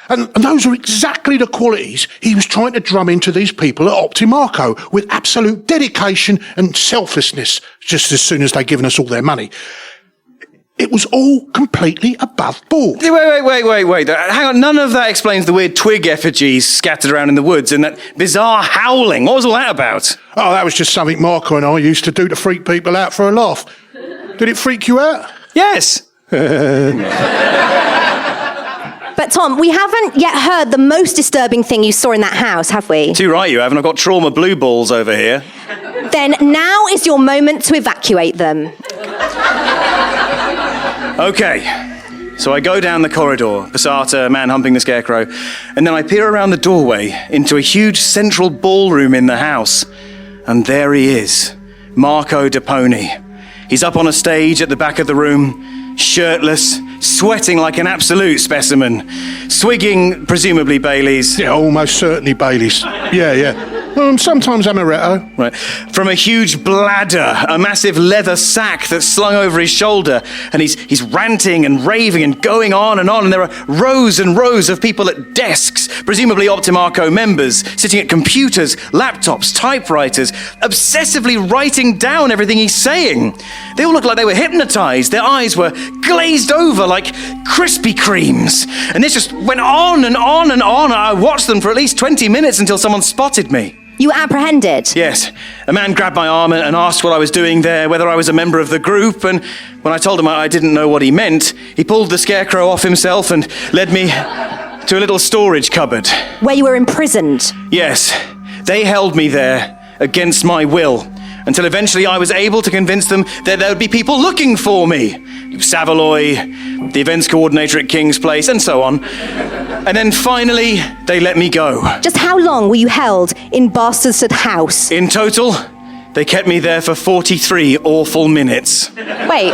And those are exactly the qualities he was trying to drum into these people at Optimarco with absolute dedication and selflessness just as soon as they'd given us all their money. It was all completely above board. Wait. Hang on, none of that explains the weird twig effigies scattered around in the woods and that bizarre howling. What was all that about? Oh, that was just something Marco and I used to do to freak people out for a laugh. Did it freak you out? Yes. But Tom, we haven't yet heard the most disturbing thing you saw in that house, have we? Too right you haven't. I've got trauma blue balls over here. Then now is your moment to evacuate them. Okay. So I go down the corridor, passata, man humping the scarecrow, and then I peer around the doorway into a huge central ballroom in the house. And there he is, Marco DiPoni. He's up on a stage at the back of the room, shirtless, sweating like an absolute specimen, swigging, presumably Baileys. Yeah, almost certainly Baileys. Yeah. Sometimes amaretto. Right. From a huge bladder, a massive leather sack that's slung over his shoulder, and he's ranting and raving and going on, and there are rows and rows of people at desks, presumably Optimarco members, sitting at computers, laptops, typewriters, obsessively writing down everything he's saying. They all looked like they were hypnotized. Their eyes were glazed over like Krispy Kremes. And this just went on and on and on. I watched them for at least 20 minutes until someone spotted me. You were apprehended? Yes. A man grabbed my arm and asked what I was doing there, whether I was a member of the group, and when I told him I didn't know what he meant, he pulled the scarecrow off himself and led me to a little storage cupboard. Where you were imprisoned? Yes. They held me there against my will, until eventually I was able to convince them that there would be people looking for me. Savaloy, the events coordinator at King's Place, and so on. And then finally, they let me go. Just how long were you held in Bastardstood House? In total, they kept me there for 43 awful minutes. Wait,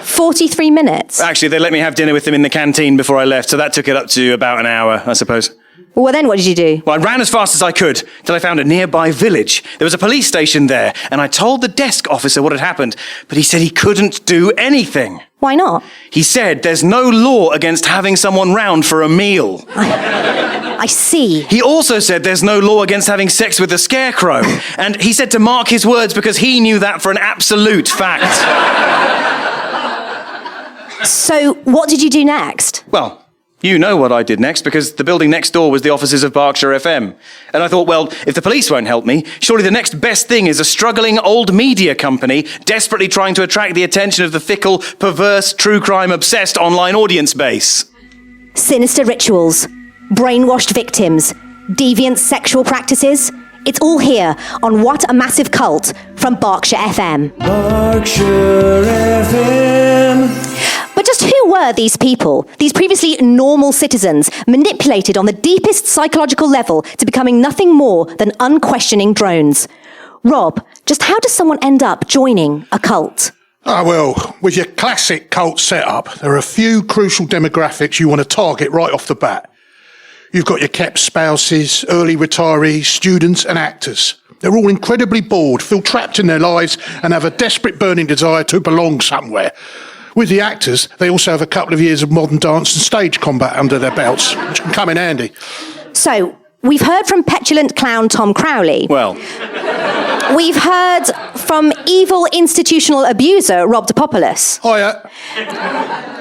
43 minutes? Actually, they let me have dinner with them in the canteen before I left, so that took it up to about an hour, I suppose. Well, then what did you do? Well, I ran as fast as I could till I found a nearby village. There was a police station there, and I told the desk officer what had happened, but he said he couldn't do anything. Why not? He said there's no law against having someone round for a meal. I see. He also said there's no law against having sex with a scarecrow, and he said to mark his words because he knew that for an absolute fact. So, what did you do next? Well, you know what I did next, because the building next door was the offices of Berkshire FM. And I thought, well, if the police won't help me, surely the next best thing is a struggling old media company desperately trying to attract the attention of the fickle, perverse, true crime-obsessed online audience base. Sinister rituals, brainwashed victims, deviant sexual practices. It's all here on What a Massive Cult from Berkshire FM. Berkshire FM. But just who were these people, these previously normal citizens, manipulated on the deepest psychological level to becoming nothing more than unquestioning drones? Rob, just how does someone end up joining a cult? Well, with your classic cult setup, there are a few crucial demographics you want to target right off the bat. You've got your kept spouses, early retirees, students and actors. They're all incredibly bored, feel trapped in their lives and have a desperate burning desire to belong somewhere. With the actors, they also have a couple of years of modern dance and stage combat under their belts, which can come in handy. So, we've heard from petulant clown Tom Crowley. Well, We've heard from evil institutional abuser Rob Depopoulos. Hiya.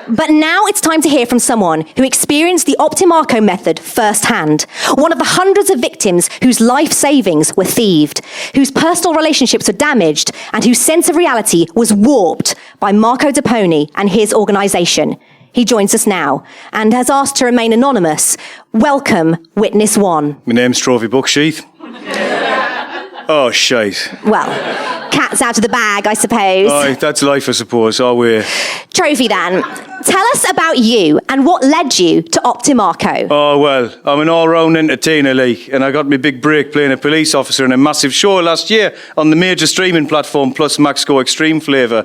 But now it's time to hear from someone who experienced the Optimarco method firsthand. One of the hundreds of victims whose life savings were thieved, whose personal relationships were damaged, and whose sense of reality was warped by Marco DiPoni and his organisation. He joins us now and has asked to remain anonymous. Welcome, Witness One. my name's Trophy Bucksheath. Oh, shite. Well, cat's out of the bag, I suppose. Aye, that's life, I suppose. Oh, we're... Trophy, then. Tell us about you and what led you to Optimarco. Oh, well, I'm an all-round entertainer, like, and I got my big break playing a police officer in a massive show last year on the major streaming platform Plus Max Go Extreme flavour.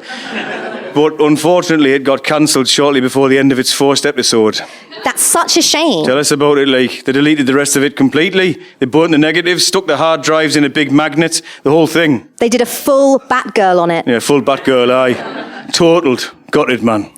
But unfortunately, it got cancelled shortly before the end of its first episode. That's such a shame. Tell us about it, like. They deleted the rest of it completely. They burnt the negatives, stuck the hard drives in a big magnet, the whole thing. They did a full Batgirl on it. Yeah, full Batgirl, aye. Totaled. Gutted, man.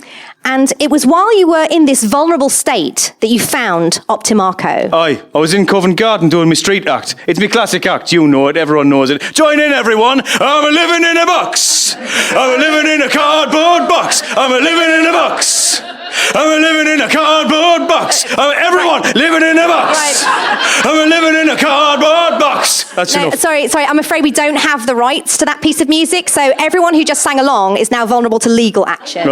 And it was while you were in this vulnerable state that you found Optimarco. Aye, I was in Covent Garden doing my street act. It's my classic act, you know it, everyone knows it. Join in, everyone! I'm a living in a box! I'm a living in a cardboard box! I'm a living in a box! I'm a living in a cardboard box! Everyone, living in a box! Right. I'm a living in a cardboard box! That's No, enough. sorry, I'm afraid we don't have the rights to that piece of music, so everyone who just sang along is now vulnerable to legal action.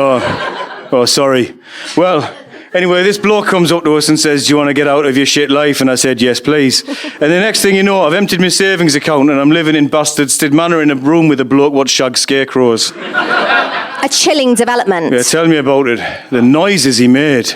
Oh, sorry. Well, anyway, this bloke comes up to us and says, do you want to get out of your shit life? And I said, yes, please. And the next thing you know, I've emptied my savings account and I'm living in Bastardstead Manor in a room with a bloke what shags scarecrows. A chilling development. Yeah, tell me about it. The noises he made.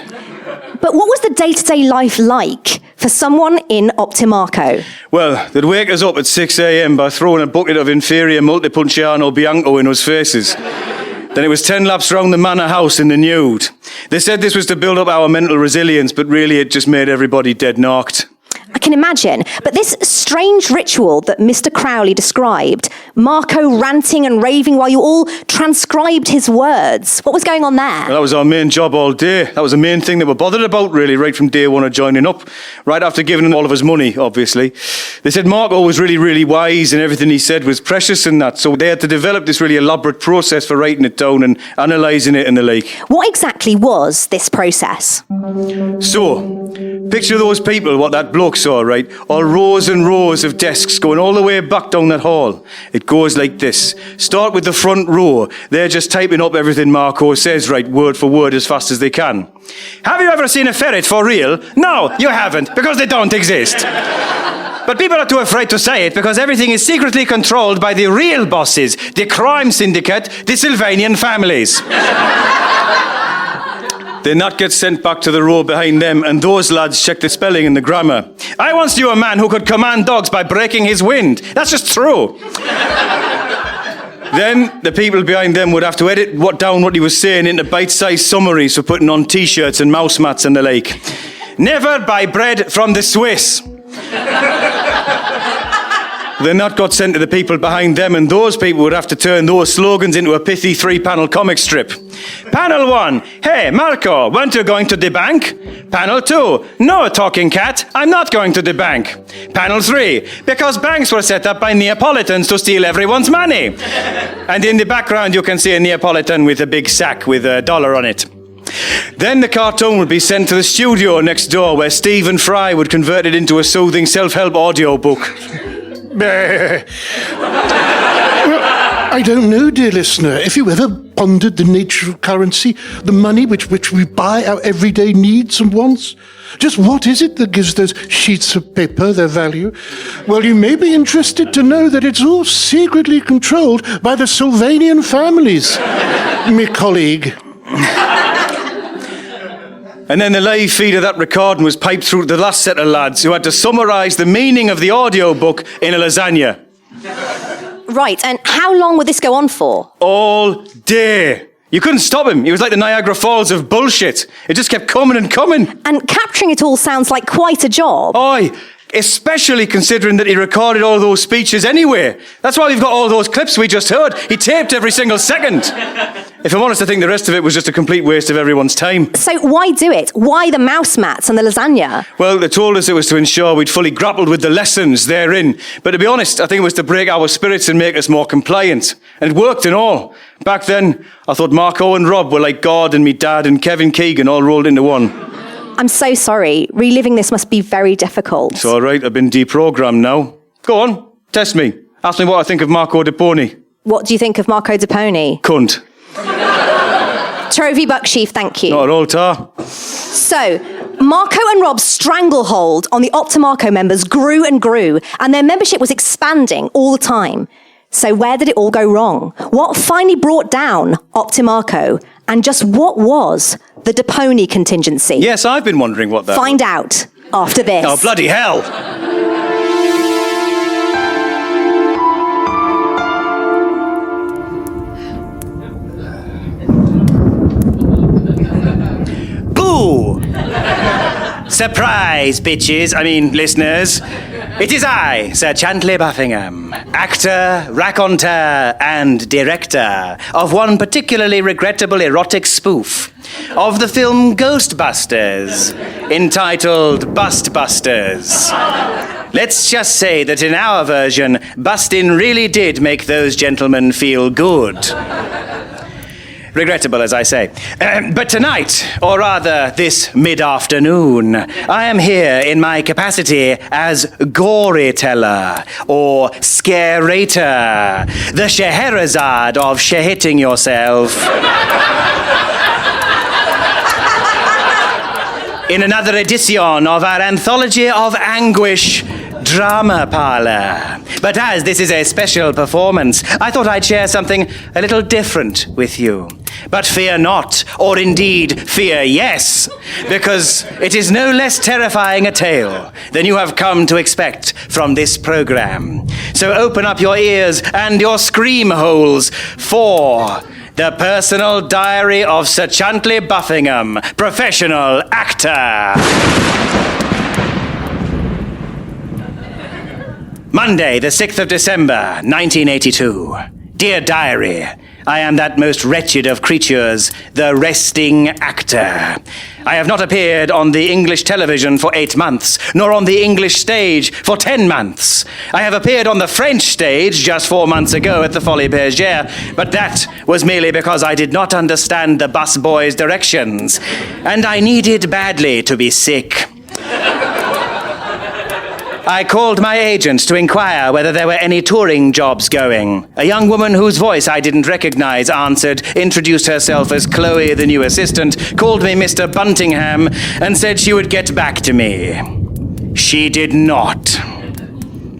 But what was the day-to-day life like for someone in Optimarco? Well, they'd wake us up at 6 a.m. by throwing a bucket of inferior Multipunchiano Bianco in us faces. Then it was 10 laps round the manor house in the nude. They said this was to build up our mental resilience, but really it just made everybody dead knocked. I can imagine, but this strange ritual that Mr. Crowley described, Marco ranting and raving while you all transcribed his words, what was going on there? Well, that was our main job all day. That was the main thing that we're bothered about, really, right from day one of joining up. Right after giving him all of his money, obviously. They said Marco was really, really wise and everything he said was precious and that, so they had to develop this really elaborate process for writing it down and analysing it and the like. What exactly was this process? So, picture those people, what that bloke saw, right? All rows and rows of desks going all the way back down that hall. It goes like this. Start with the front row. They're just typing up everything Marco says, right, word for word as fast as they can. Have you ever seen a ferret for real? No, you haven't, because they don't exist. But people are too afraid to say it because everything is secretly controlled by the real bosses, the crime syndicate, the Sylvanian families. Then that gets sent back to the row behind them, and those lads check the spelling and the grammar. I once knew a man who could command dogs by breaking his wind. That's just true. Then the people behind them would have to edit down what he was saying into bite-sized summaries for putting on T-shirts and mouse mats and the like. Never buy bread from the Swiss. Then that got sent to the people behind them, and those people would have to turn those slogans into a pithy 3-panel comic strip. Panel 1, hey, Marco, weren't you going to the bank? Panel 2, no, talking cat, I'm not going to the bank. Panel 3, because banks were set up by Neapolitans to steal everyone's money. And in the background you can see a Neapolitan with a big sack with a dollar on it. Then the cartoon would be sent to the studio next door, where Stephen Fry would convert it into a soothing self-help audio book. I don't know, dear listener, if you ever pondered the nature of currency, the money which we buy our everyday needs and wants. Just what is it that gives those sheets of paper their value? Well, you may be interested to know that it's all secretly controlled by the Sylvanian families, me colleague. And then the live feed of that recording was piped through to the last set of lads who had to summarise the meaning of the audio book in a lasagna. Right, and how long would this go on for? All day. You couldn't stop him. He was like the Niagara Falls of bullshit. It just kept coming and coming. And capturing it all sounds like quite a job. Aye, especially considering that he recorded all those speeches anyway. That's why we've got all those clips we just heard. He taped every single second. If I'm honest, I think the rest of it was just a complete waste of everyone's time. So why do it? Why the mouse mats and the lasagna? Well, they told us it was to ensure we'd fully grappled with the lessons therein. But to be honest, I think it was to break our spirits and make us more compliant. And it worked and all. Back then, I thought Marco and Rob were like God and me dad and Kevin Keegan all rolled into one. I'm so sorry. Reliving this must be very difficult. It's all right, I've been deprogrammed now. Go on, test me. Ask me what I think of Marco DiPoni. What do you think of Marco DiPoni? Cunt. Trophy Bucksheaf, thank you. Not at all, Tar. So, Marco and Rob's stranglehold on the Optimarco members grew and grew, and their membership was expanding all the time. So where did it all go wrong? What finally brought down Optimarco? And just what was the DiPoni contingency? Yes, I've been wondering what that Find out after this. Oh, bloody hell! Boo! Surprise, bitches. I mean, listeners. It is I, Sir Chantley Buffingham, actor, raconteur, and director of one particularly regrettable erotic spoof of the film Ghostbusters, entitled Bustbusters. Let's just say that in our version, bustin' really did make those gentlemen feel good. Regrettable, as I say. But tonight, or rather this mid-afternoon, I am here in my capacity as gory teller, or scarator, the Scheherazade of shehitting yourself. In another edition of our anthology of anguish, Drama Parlour. But as this is a special performance, I thought I'd share something a little different with you. But fear not, or indeed fear yes, because it is no less terrifying a tale than you have come to expect from this program. So open up your ears and your scream holes for the personal diary of Sir Chantley Buffingham, professional actor. Monday, the 6th of December, 1982. Dear Diary, I am that most wretched of creatures, the resting actor. I have not appeared on the English television for 8 months, nor on the English stage for 10 months. I have appeared on the French stage just 4 months ago at the Folies Bergère, but that was merely because I did not understand the busboy's directions, and I needed badly to be sick. I called my agent to inquire whether there were any touring jobs going. A young woman whose voice I didn't recognize answered, introduced herself as Chloe, the new assistant, called me Mr. Buntingham, and said she would get back to me. She did not.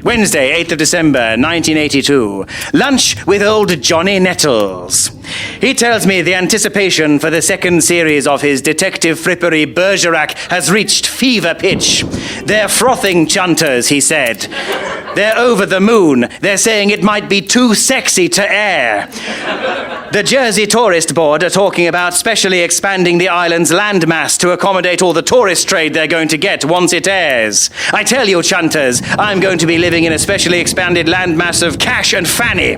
Wednesday, 8th of December, 1982. Lunch with old Johnny Nettles. He tells me the anticipation for the second series of his detective frippery Bergerac has reached fever pitch. They're frothing chunters, he said. They're over the moon. They're saying it might be too sexy to air. The Jersey Tourist Board are talking about specially expanding the island's landmass to accommodate all the tourist trade they're going to get once it airs. I tell you, chunters, I'm going to be living in a specially expanded landmass of cash and fanny.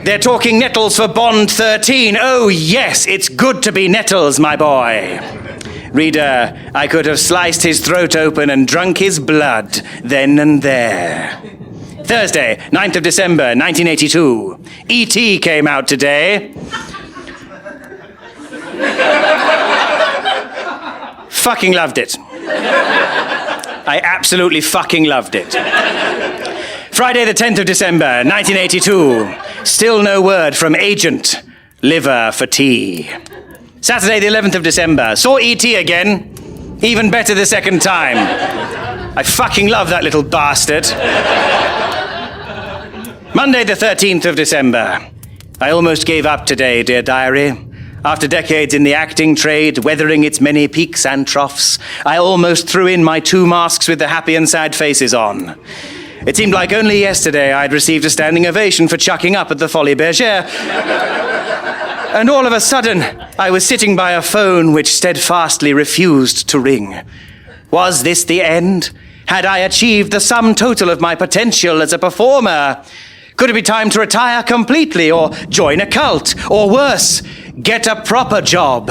They're talking Nettles for Bond 13. Oh, yes, it's good to be Nettles, my boy. Reader, I could have sliced his throat open and drunk his blood then and there. Thursday, 9th of December, 1982. E.T. came out today. Fucking loved it. I absolutely fucking loved it. Friday the 10th of December, 1982. Still no word from Agent. Liver for tea. Saturday the 11th of December. Saw E.T. again. Even better the second time. I fucking love that little bastard. Monday the 13th of December. I almost gave up today, dear diary. After decades in the acting trade, weathering its many peaks and troughs, I almost threw in my 2 masks with the happy and sad faces on. It seemed like only yesterday I'd received a standing ovation for chucking up at the Folies Bergère. And all of a sudden, I was sitting by a phone which steadfastly refused to ring. Was this the end? Had I achieved the sum total of my potential as a performer? Could it be time to retire completely, or join a cult, or worse, get a proper job?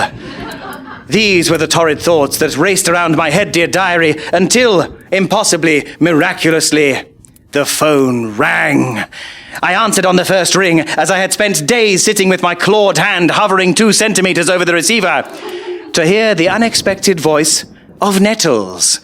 These were the torrid thoughts that raced around my head, dear diary, until, impossibly, miraculously, the phone rang. I answered on the first ring, as I had spent days sitting with my clawed hand hovering 2 centimeters over the receiver, to hear the unexpected voice of Nettles.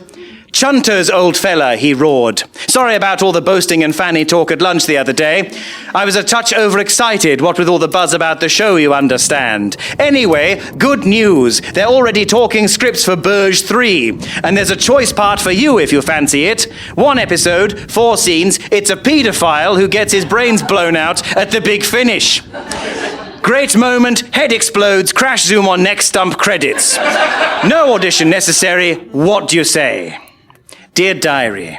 "Chunters, old fella," he roared. "Sorry about all the boasting and fanny talk at lunch the other day. I was a touch overexcited, what with all the buzz about the show, you understand. Anyway, good news. They're already talking scripts for Burge 3, and there's a choice part for you if you fancy it. 1 episode, 4 scenes, it's a paedophile who gets his brains blown out at the big finish. Great moment, head explodes, crash zoom on neck stump credits. No audition necessary, what do you say?" Dear diary,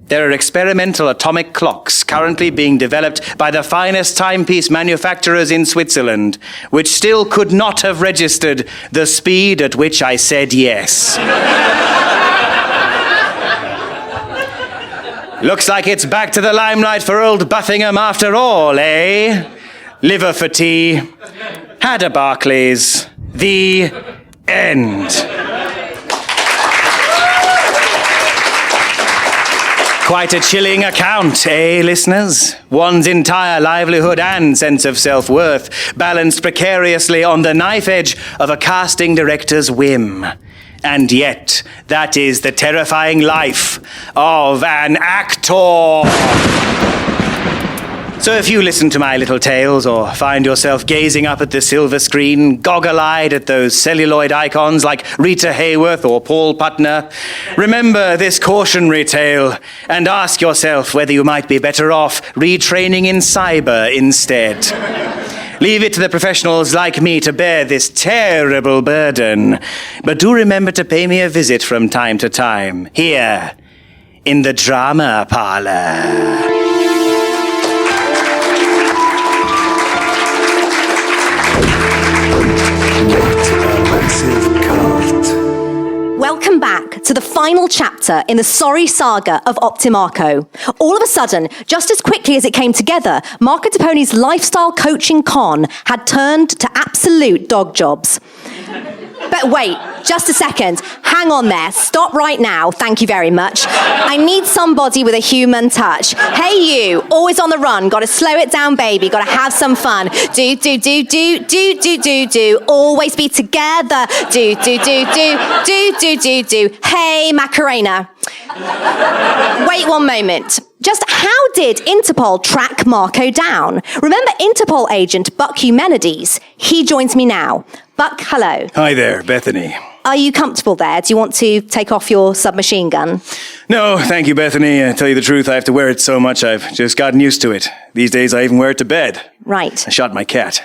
there are experimental atomic clocks currently being developed by the finest timepiece manufacturers in Switzerland, which still could not have registered the speed at which I said yes. Looks like it's back to the limelight for old Buffingham after all, eh? Liver for tea. Had a Barclays. The end. Quite a chilling account, eh, listeners? One's entire livelihood and sense of self-worth balanced precariously on the knife edge of a casting director's whim. And yet, that is the terrifying life of an actor. So if you listen to my little tales or find yourself gazing up at the silver screen, goggle-eyed at those celluloid icons like Rita Hayworth or Paul Putner, remember this cautionary tale and ask yourself whether you might be better off retraining in cyber instead. Leave it to the professionals like me to bear this terrible burden. But do remember to pay me a visit from time to time, here, in the drama parlor. Welcome back to the final chapter in the sorry saga of Optimarco. All of a sudden, just as quickly as it came together, Marco DiPoni's lifestyle coaching con had turned to absolute dog jobs. But wait, just a second. Hang on there. Stop right now. Thank you very much. I need somebody with a human touch. Hey you, always on the run. Gotta slow it down, baby. Gotta have some fun. Do. Always be together. Do. Hey, Macarena. Wait one moment. Just how did Interpol track Marco down? Remember Interpol agent Buck Eumenides? He joins me now. Buck, hello. Hi there, Bethany. Are you comfortable there? Do you want to take off your submachine gun? No, thank you, Bethany. I tell you the truth, I have to wear it so much I've just gotten used to it. These days I even wear it to bed. Right. I shot my cat.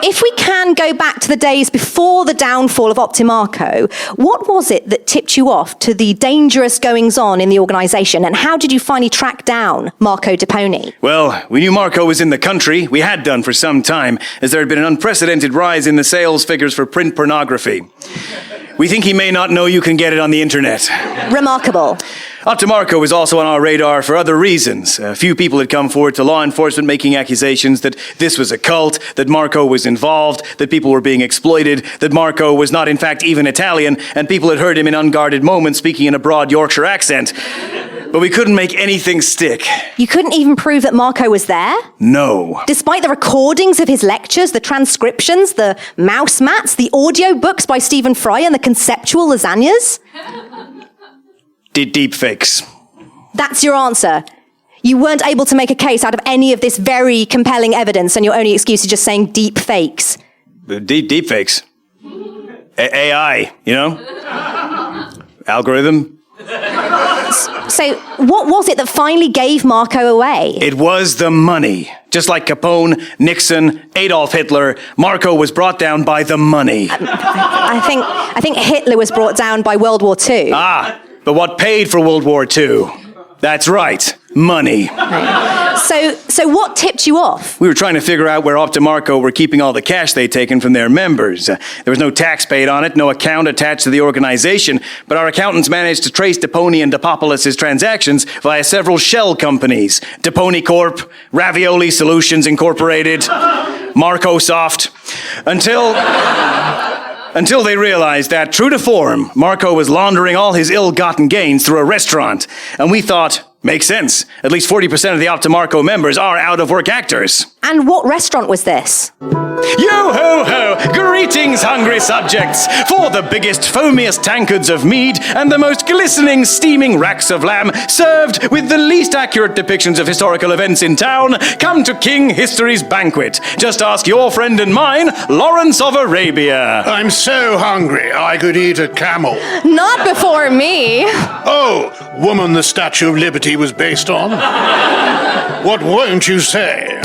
If we can go back to the days before the downfall of Optimarco, what was it that tipped you off to the dangerous goings-on in the organisation, and how did you finally track down Marco DiPoni? Well, we knew Marco was in the country. We had done for some time, as there had been an unprecedented rise in the sales figures for print pornography. We think he may not know you can get it on the internet. Remarkable. Optimarco was also on our radar for other reasons. A few people had come forward to law enforcement making accusations that this was a cult, that Marco was involved, that people were being exploited, that Marco was not in fact even Italian, and people had heard him in unguarded moments speaking in a broad Yorkshire accent. But we couldn't make anything stick. You couldn't even prove that Marco was there? No. Despite the recordings of his lectures, the transcriptions, the mouse mats, the audio books by Stephen Fry, and the conceptual lasagnas? Deep fakes. That's your answer. You weren't able to make a case out of any of this very compelling evidence, and your only excuse is just saying deep fakes. Deep fakes. AI, you know? Algorithm. So, what was it that finally gave Marco away? It was the money. Just like Capone, Nixon, Adolf Hitler, Marco was brought down by the money. I think Hitler was brought down by World War II. Ah, but what paid for World War II? That's right, money. So what tipped you off? We were trying to figure out where Optimarco were keeping all the cash they'd taken from their members. There was no tax paid on it, no account attached to the organization, but our accountants managed to trace DiPoni and DiPopolis' transactions via several shell companies. DiPoni Corp, Ravioli Solutions Incorporated, Marcosoft, until they realized that, true to form, Marco was laundering all his ill-gotten gains through a restaurant. And we thought, makes sense. At least 40% of the Optimarco members are out-of-work actors. And what restaurant was this? Yo-ho-ho! Greetings, hungry subjects! For the biggest, foamiest tankards of mead and the most glistening, steaming racks of lamb served with the least accurate depictions of historical events in town, come to King History's banquet. Just ask your friend and mine, Lawrence of Arabia. I'm so hungry I could eat a camel. Not before me. Oh, woman the Statue of Liberty was based on? What won't you say?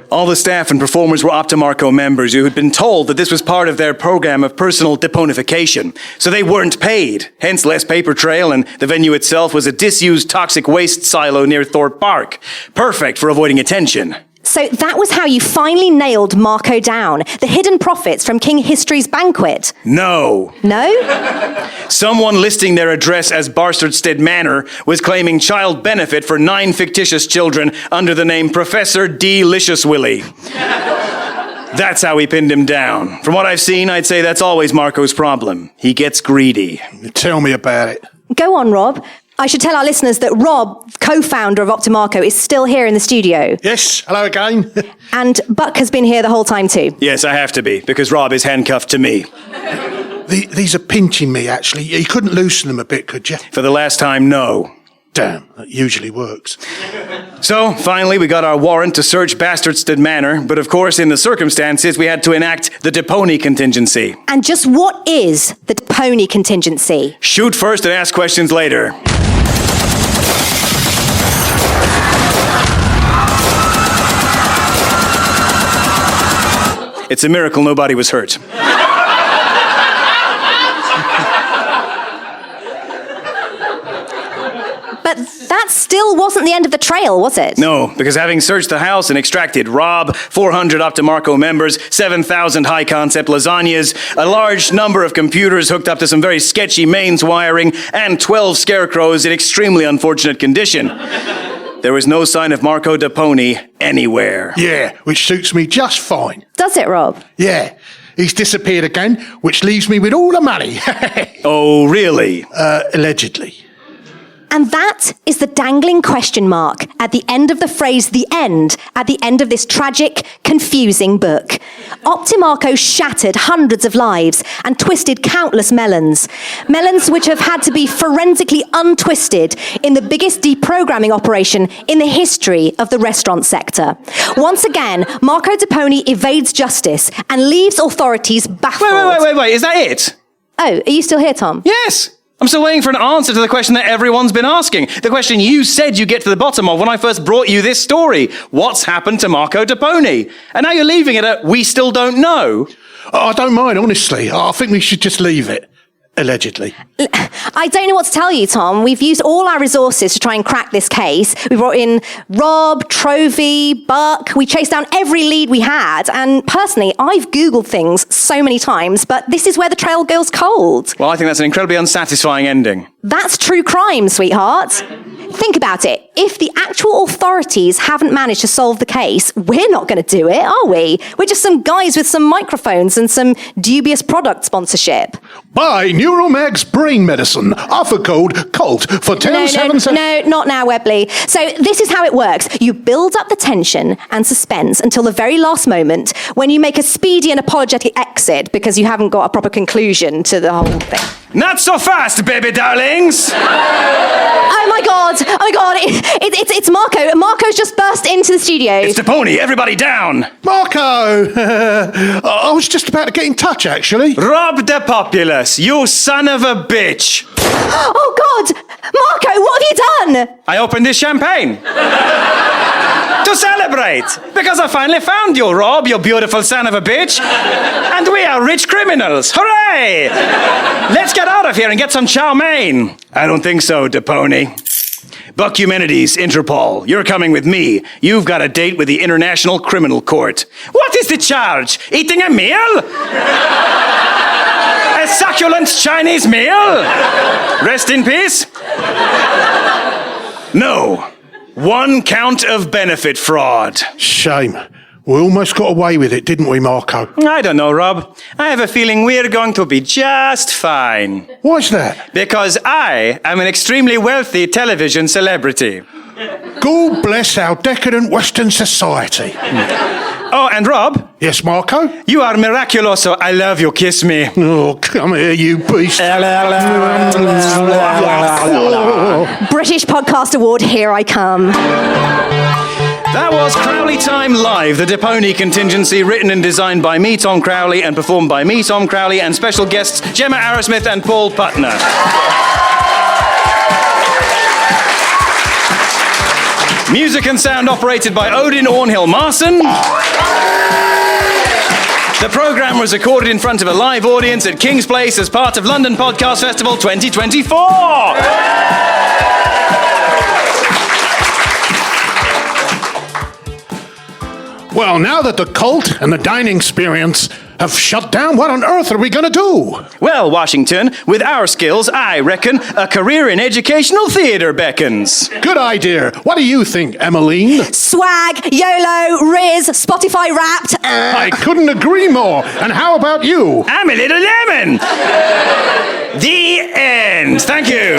All the staff and performers were Optimarco members who had been told that this was part of their program of personal deponification. So they weren't paid, hence less paper trail, and the venue itself was a disused toxic waste silo near Thorpe Park. Perfect for avoiding attention. So that was how you finally nailed Marco down. The hidden profits from King History's banquet. No. No? Someone listing their address as Barstardstead Manor was claiming child benefit for 9 fictitious children under the name Professor D. Licious Willie. That's how we pinned him down. From what I've seen, I'd say that's always Marco's problem. He gets greedy. Tell me about it. Go on, Rob. I should tell our listeners that Rob, co-founder of Optimarco, is still here in the studio. Yes, hello again. And Buck has been here the whole time too. Yes, I have to be, because Rob is handcuffed to me. These are pinching me, actually. You couldn't loosen them a bit, could you? For the last time, no. Damn, that usually works. So, finally, we got our warrant to search Barstardstead Manor, but of course, in the circumstances, we had to enact the DiPoni Contingency. And just what is the DiPoni Contingency? Shoot first and ask questions later. It's a miracle nobody was hurt. But that still wasn't the end of the trail, was it? No, because having searched the house and extracted Rob, 400 Optimarco members, 7,000 high-concept lasagnas, a large number of computers hooked up to some very sketchy mains wiring, and 12 scarecrows in extremely unfortunate condition, there was no sign of Marco DiPoni anywhere. Yeah, which suits me just fine. Does it, Rob? Yeah, he's disappeared again, which leaves me with all the money. Oh, really? Allegedly. And that is the dangling question mark at the end of the phrase "the end" at the end of this tragic, confusing book. Optimarco shattered hundreds of lives and twisted countless melons. Melons which have had to be forensically untwisted in the biggest deprogramming operation in the history of the restaurant sector. Once again, Marco DiPoni evades justice and leaves authorities baffled. Wait, is that it? Oh, are you still here, Tom? Yes! I'm still waiting for an answer to the question that everyone's been asking. The question you said you'd get to the bottom of when I first brought you this story. What's happened to Marco DiPoni? And now you're leaving it at, we still don't know. I don't mind, honestly. I think we should just leave it. Allegedly. I don't know what to tell you, Tom. We've used all our resources to try and crack this case. We brought in Rob, Trovy, Buck. We chased down every lead we had. And personally, I've Googled things so many times, but this is where the trail goes cold. Well, I think that's an incredibly unsatisfying ending. That's true crime, sweetheart. Think about it. If the actual authorities haven't managed to solve the case, we're not going to do it, are we? We're just some guys with some microphones and some dubious product sponsorship. Buy Neuromag's brain medicine. Offer code CULT for 1077. No, not now, Webley. So this is how it works. You build up the tension and suspense until the very last moment when you make a speedy and apologetic exit because you haven't got a proper conclusion to the whole thing. Not so fast, baby darlings! Oh my God! It's Marco. Marco's just burst into the studio. It's DiPoni, everybody down! Marco! I was just about to get in touch, actually. Rob the populace, you son of a bitch! Oh God! Marco, what have you done? I opened this champagne. To celebrate! Because I finally found you, Rob, you beautiful son of a bitch! And we are rich criminals! Hooray! Let's get out of here and get some chow mein! I don't think so, DiPoni. Buck Humanities, Interpol, you're coming with me. You've got a date with the International Criminal Court. What is the charge? Eating a meal? A succulent Chinese meal? Rest in peace? No. 1 count of benefit fraud. Shame. We almost got away with it, didn't we, Marco? I don't know, Rob. I have a feeling we're going to be just fine. Why's that? Because I am an extremely wealthy television celebrity. God bless our decadent Western society. Oh, and Rob? Yes, Marco? You are miraculoso. I love you. Kiss me. Oh, come here, you beast. British Podcast Award, here I come. That was Crowley Time Live, the DiPoni Contingency, written and designed by me, Tom Crowley, and performed by me, Tom Crowley, and special guests Gemma Arrowsmith and Paul Putner. Music and sound operated by Odin Ornhill-Marson. The programme was recorded in front of a live audience at King's Place as part of London Podcast Festival 2024. Well, now that the cult and the dining experience have shut down, what on earth are we going to do? Well, Washington, with our skills, I reckon a career in educational theatre beckons. Good idea. What do you think, Emmeline? Swag, YOLO, Riz, Spotify Wrapped. I couldn't agree more. And how about you? I'm a little lemon. The end. Thank you.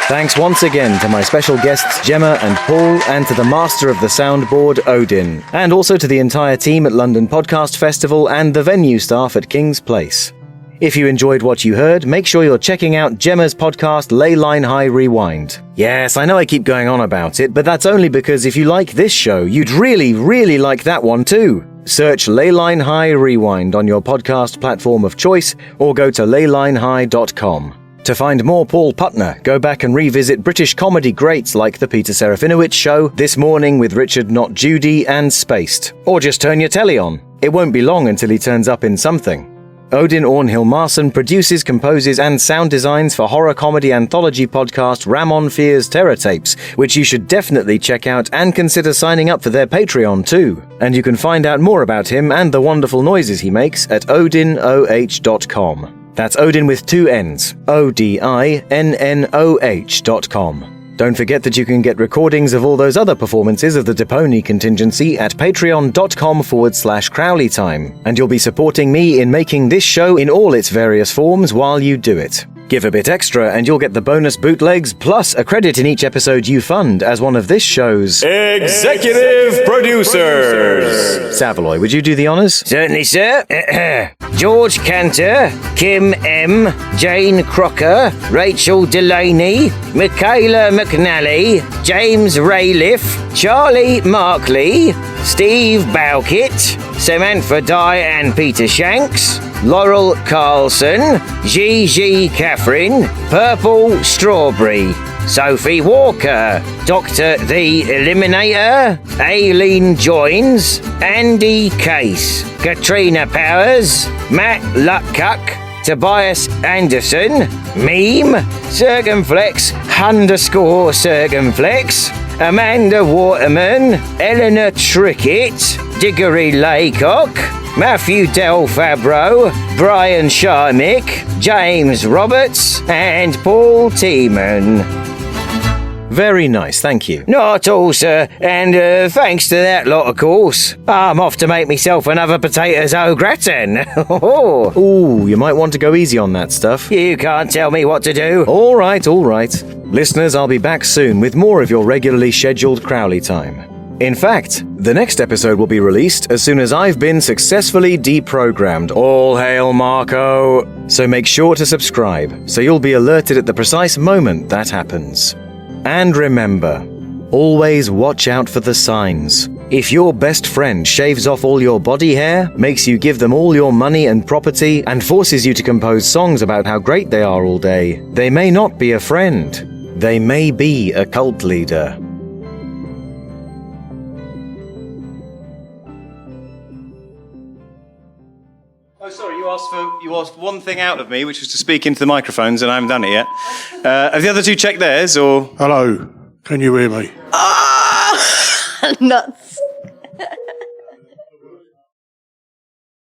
Thanks once again to my special guests Gemma and Paul, and to the master of the soundboard, Odin, and also to the entire team at London Podcast Festival and the venue staff at King's Place. If you enjoyed what you heard, make sure you're checking out Gemma's podcast Leyline High Rewind. Yes, I know I keep going on about it, but that's only because if you like this show, you'd really, really like that one too. Search Leyline High Rewind on your podcast platform of choice, or go to leylinehigh.com. To find more Paul Putner, go back and revisit British comedy greats like The Peter Serafinowicz Show, This Morning with Richard Not Judy, and Spaced. Or just turn your telly on. It won't be long until he turns up in something. Odin Ornhill-Marson produces, composes, and sound designs for horror comedy anthology podcast Ramon Fear's Terror Tapes, which you should definitely check out and consider signing up for their Patreon too. And you can find out more about him and the wonderful noises he makes at odinoh.com. That's Odin with 2 N's, ODINNOH.com. Don't forget that you can get recordings of all those other performances of the DiPoni Contingency at patreon.com/CrowleyTime, and you'll be supporting me in making this show in all its various forms while you do it. Give a bit extra and you'll get the bonus bootlegs plus a credit in each episode you fund as one of this show's Executive Producers. Savaloy, would you do the honours? Certainly, sir. George Cantor, Kim M., Jane Crocker, Rachel Delaney, Michaela McNally, James Rayliff, Charlie Markley, Steve Bowkett, Samantha Dye and Peter Shanks, Laurel Carlson, Gigi Catherine, Purple Strawberry, Sophie Walker, Dr. The Eliminator, Aileen Joins, Andy Case, Katrina Powers, Matt Lutcuck, Tobias Anderson, Meme, Circumflex_Circumflex, Amanda Waterman, Eleanor Trickett, Diggory Laycock, Matthew Del Fabro, Brian Sharmick, James Roberts, and Paul Tiemann. Very nice, thank you. Not at all, sir, and thanks to that lot, of course. I'm off to make myself another potatoes au gratin. Ooh, you might want to go easy on that stuff. You can't tell me what to do. All right. Listeners, I'll be back soon with more of your regularly scheduled Crowley Time. In fact, the next episode will be released as soon as I've been successfully deprogrammed. All hail Marco! So make sure to subscribe, so you'll be alerted at the precise moment that happens. And remember, always watch out for the signs. If your best friend shaves off all your body hair, makes you give them all your money and property, and forces you to compose songs about how great they are all day, they may not be a friend. They may be a cult leader. Oh, sorry, you asked one thing out of me, which was to speak into the microphones, and I haven't done it yet. Have the other two checked theirs, or...? Hello, can you hear me? Nuts.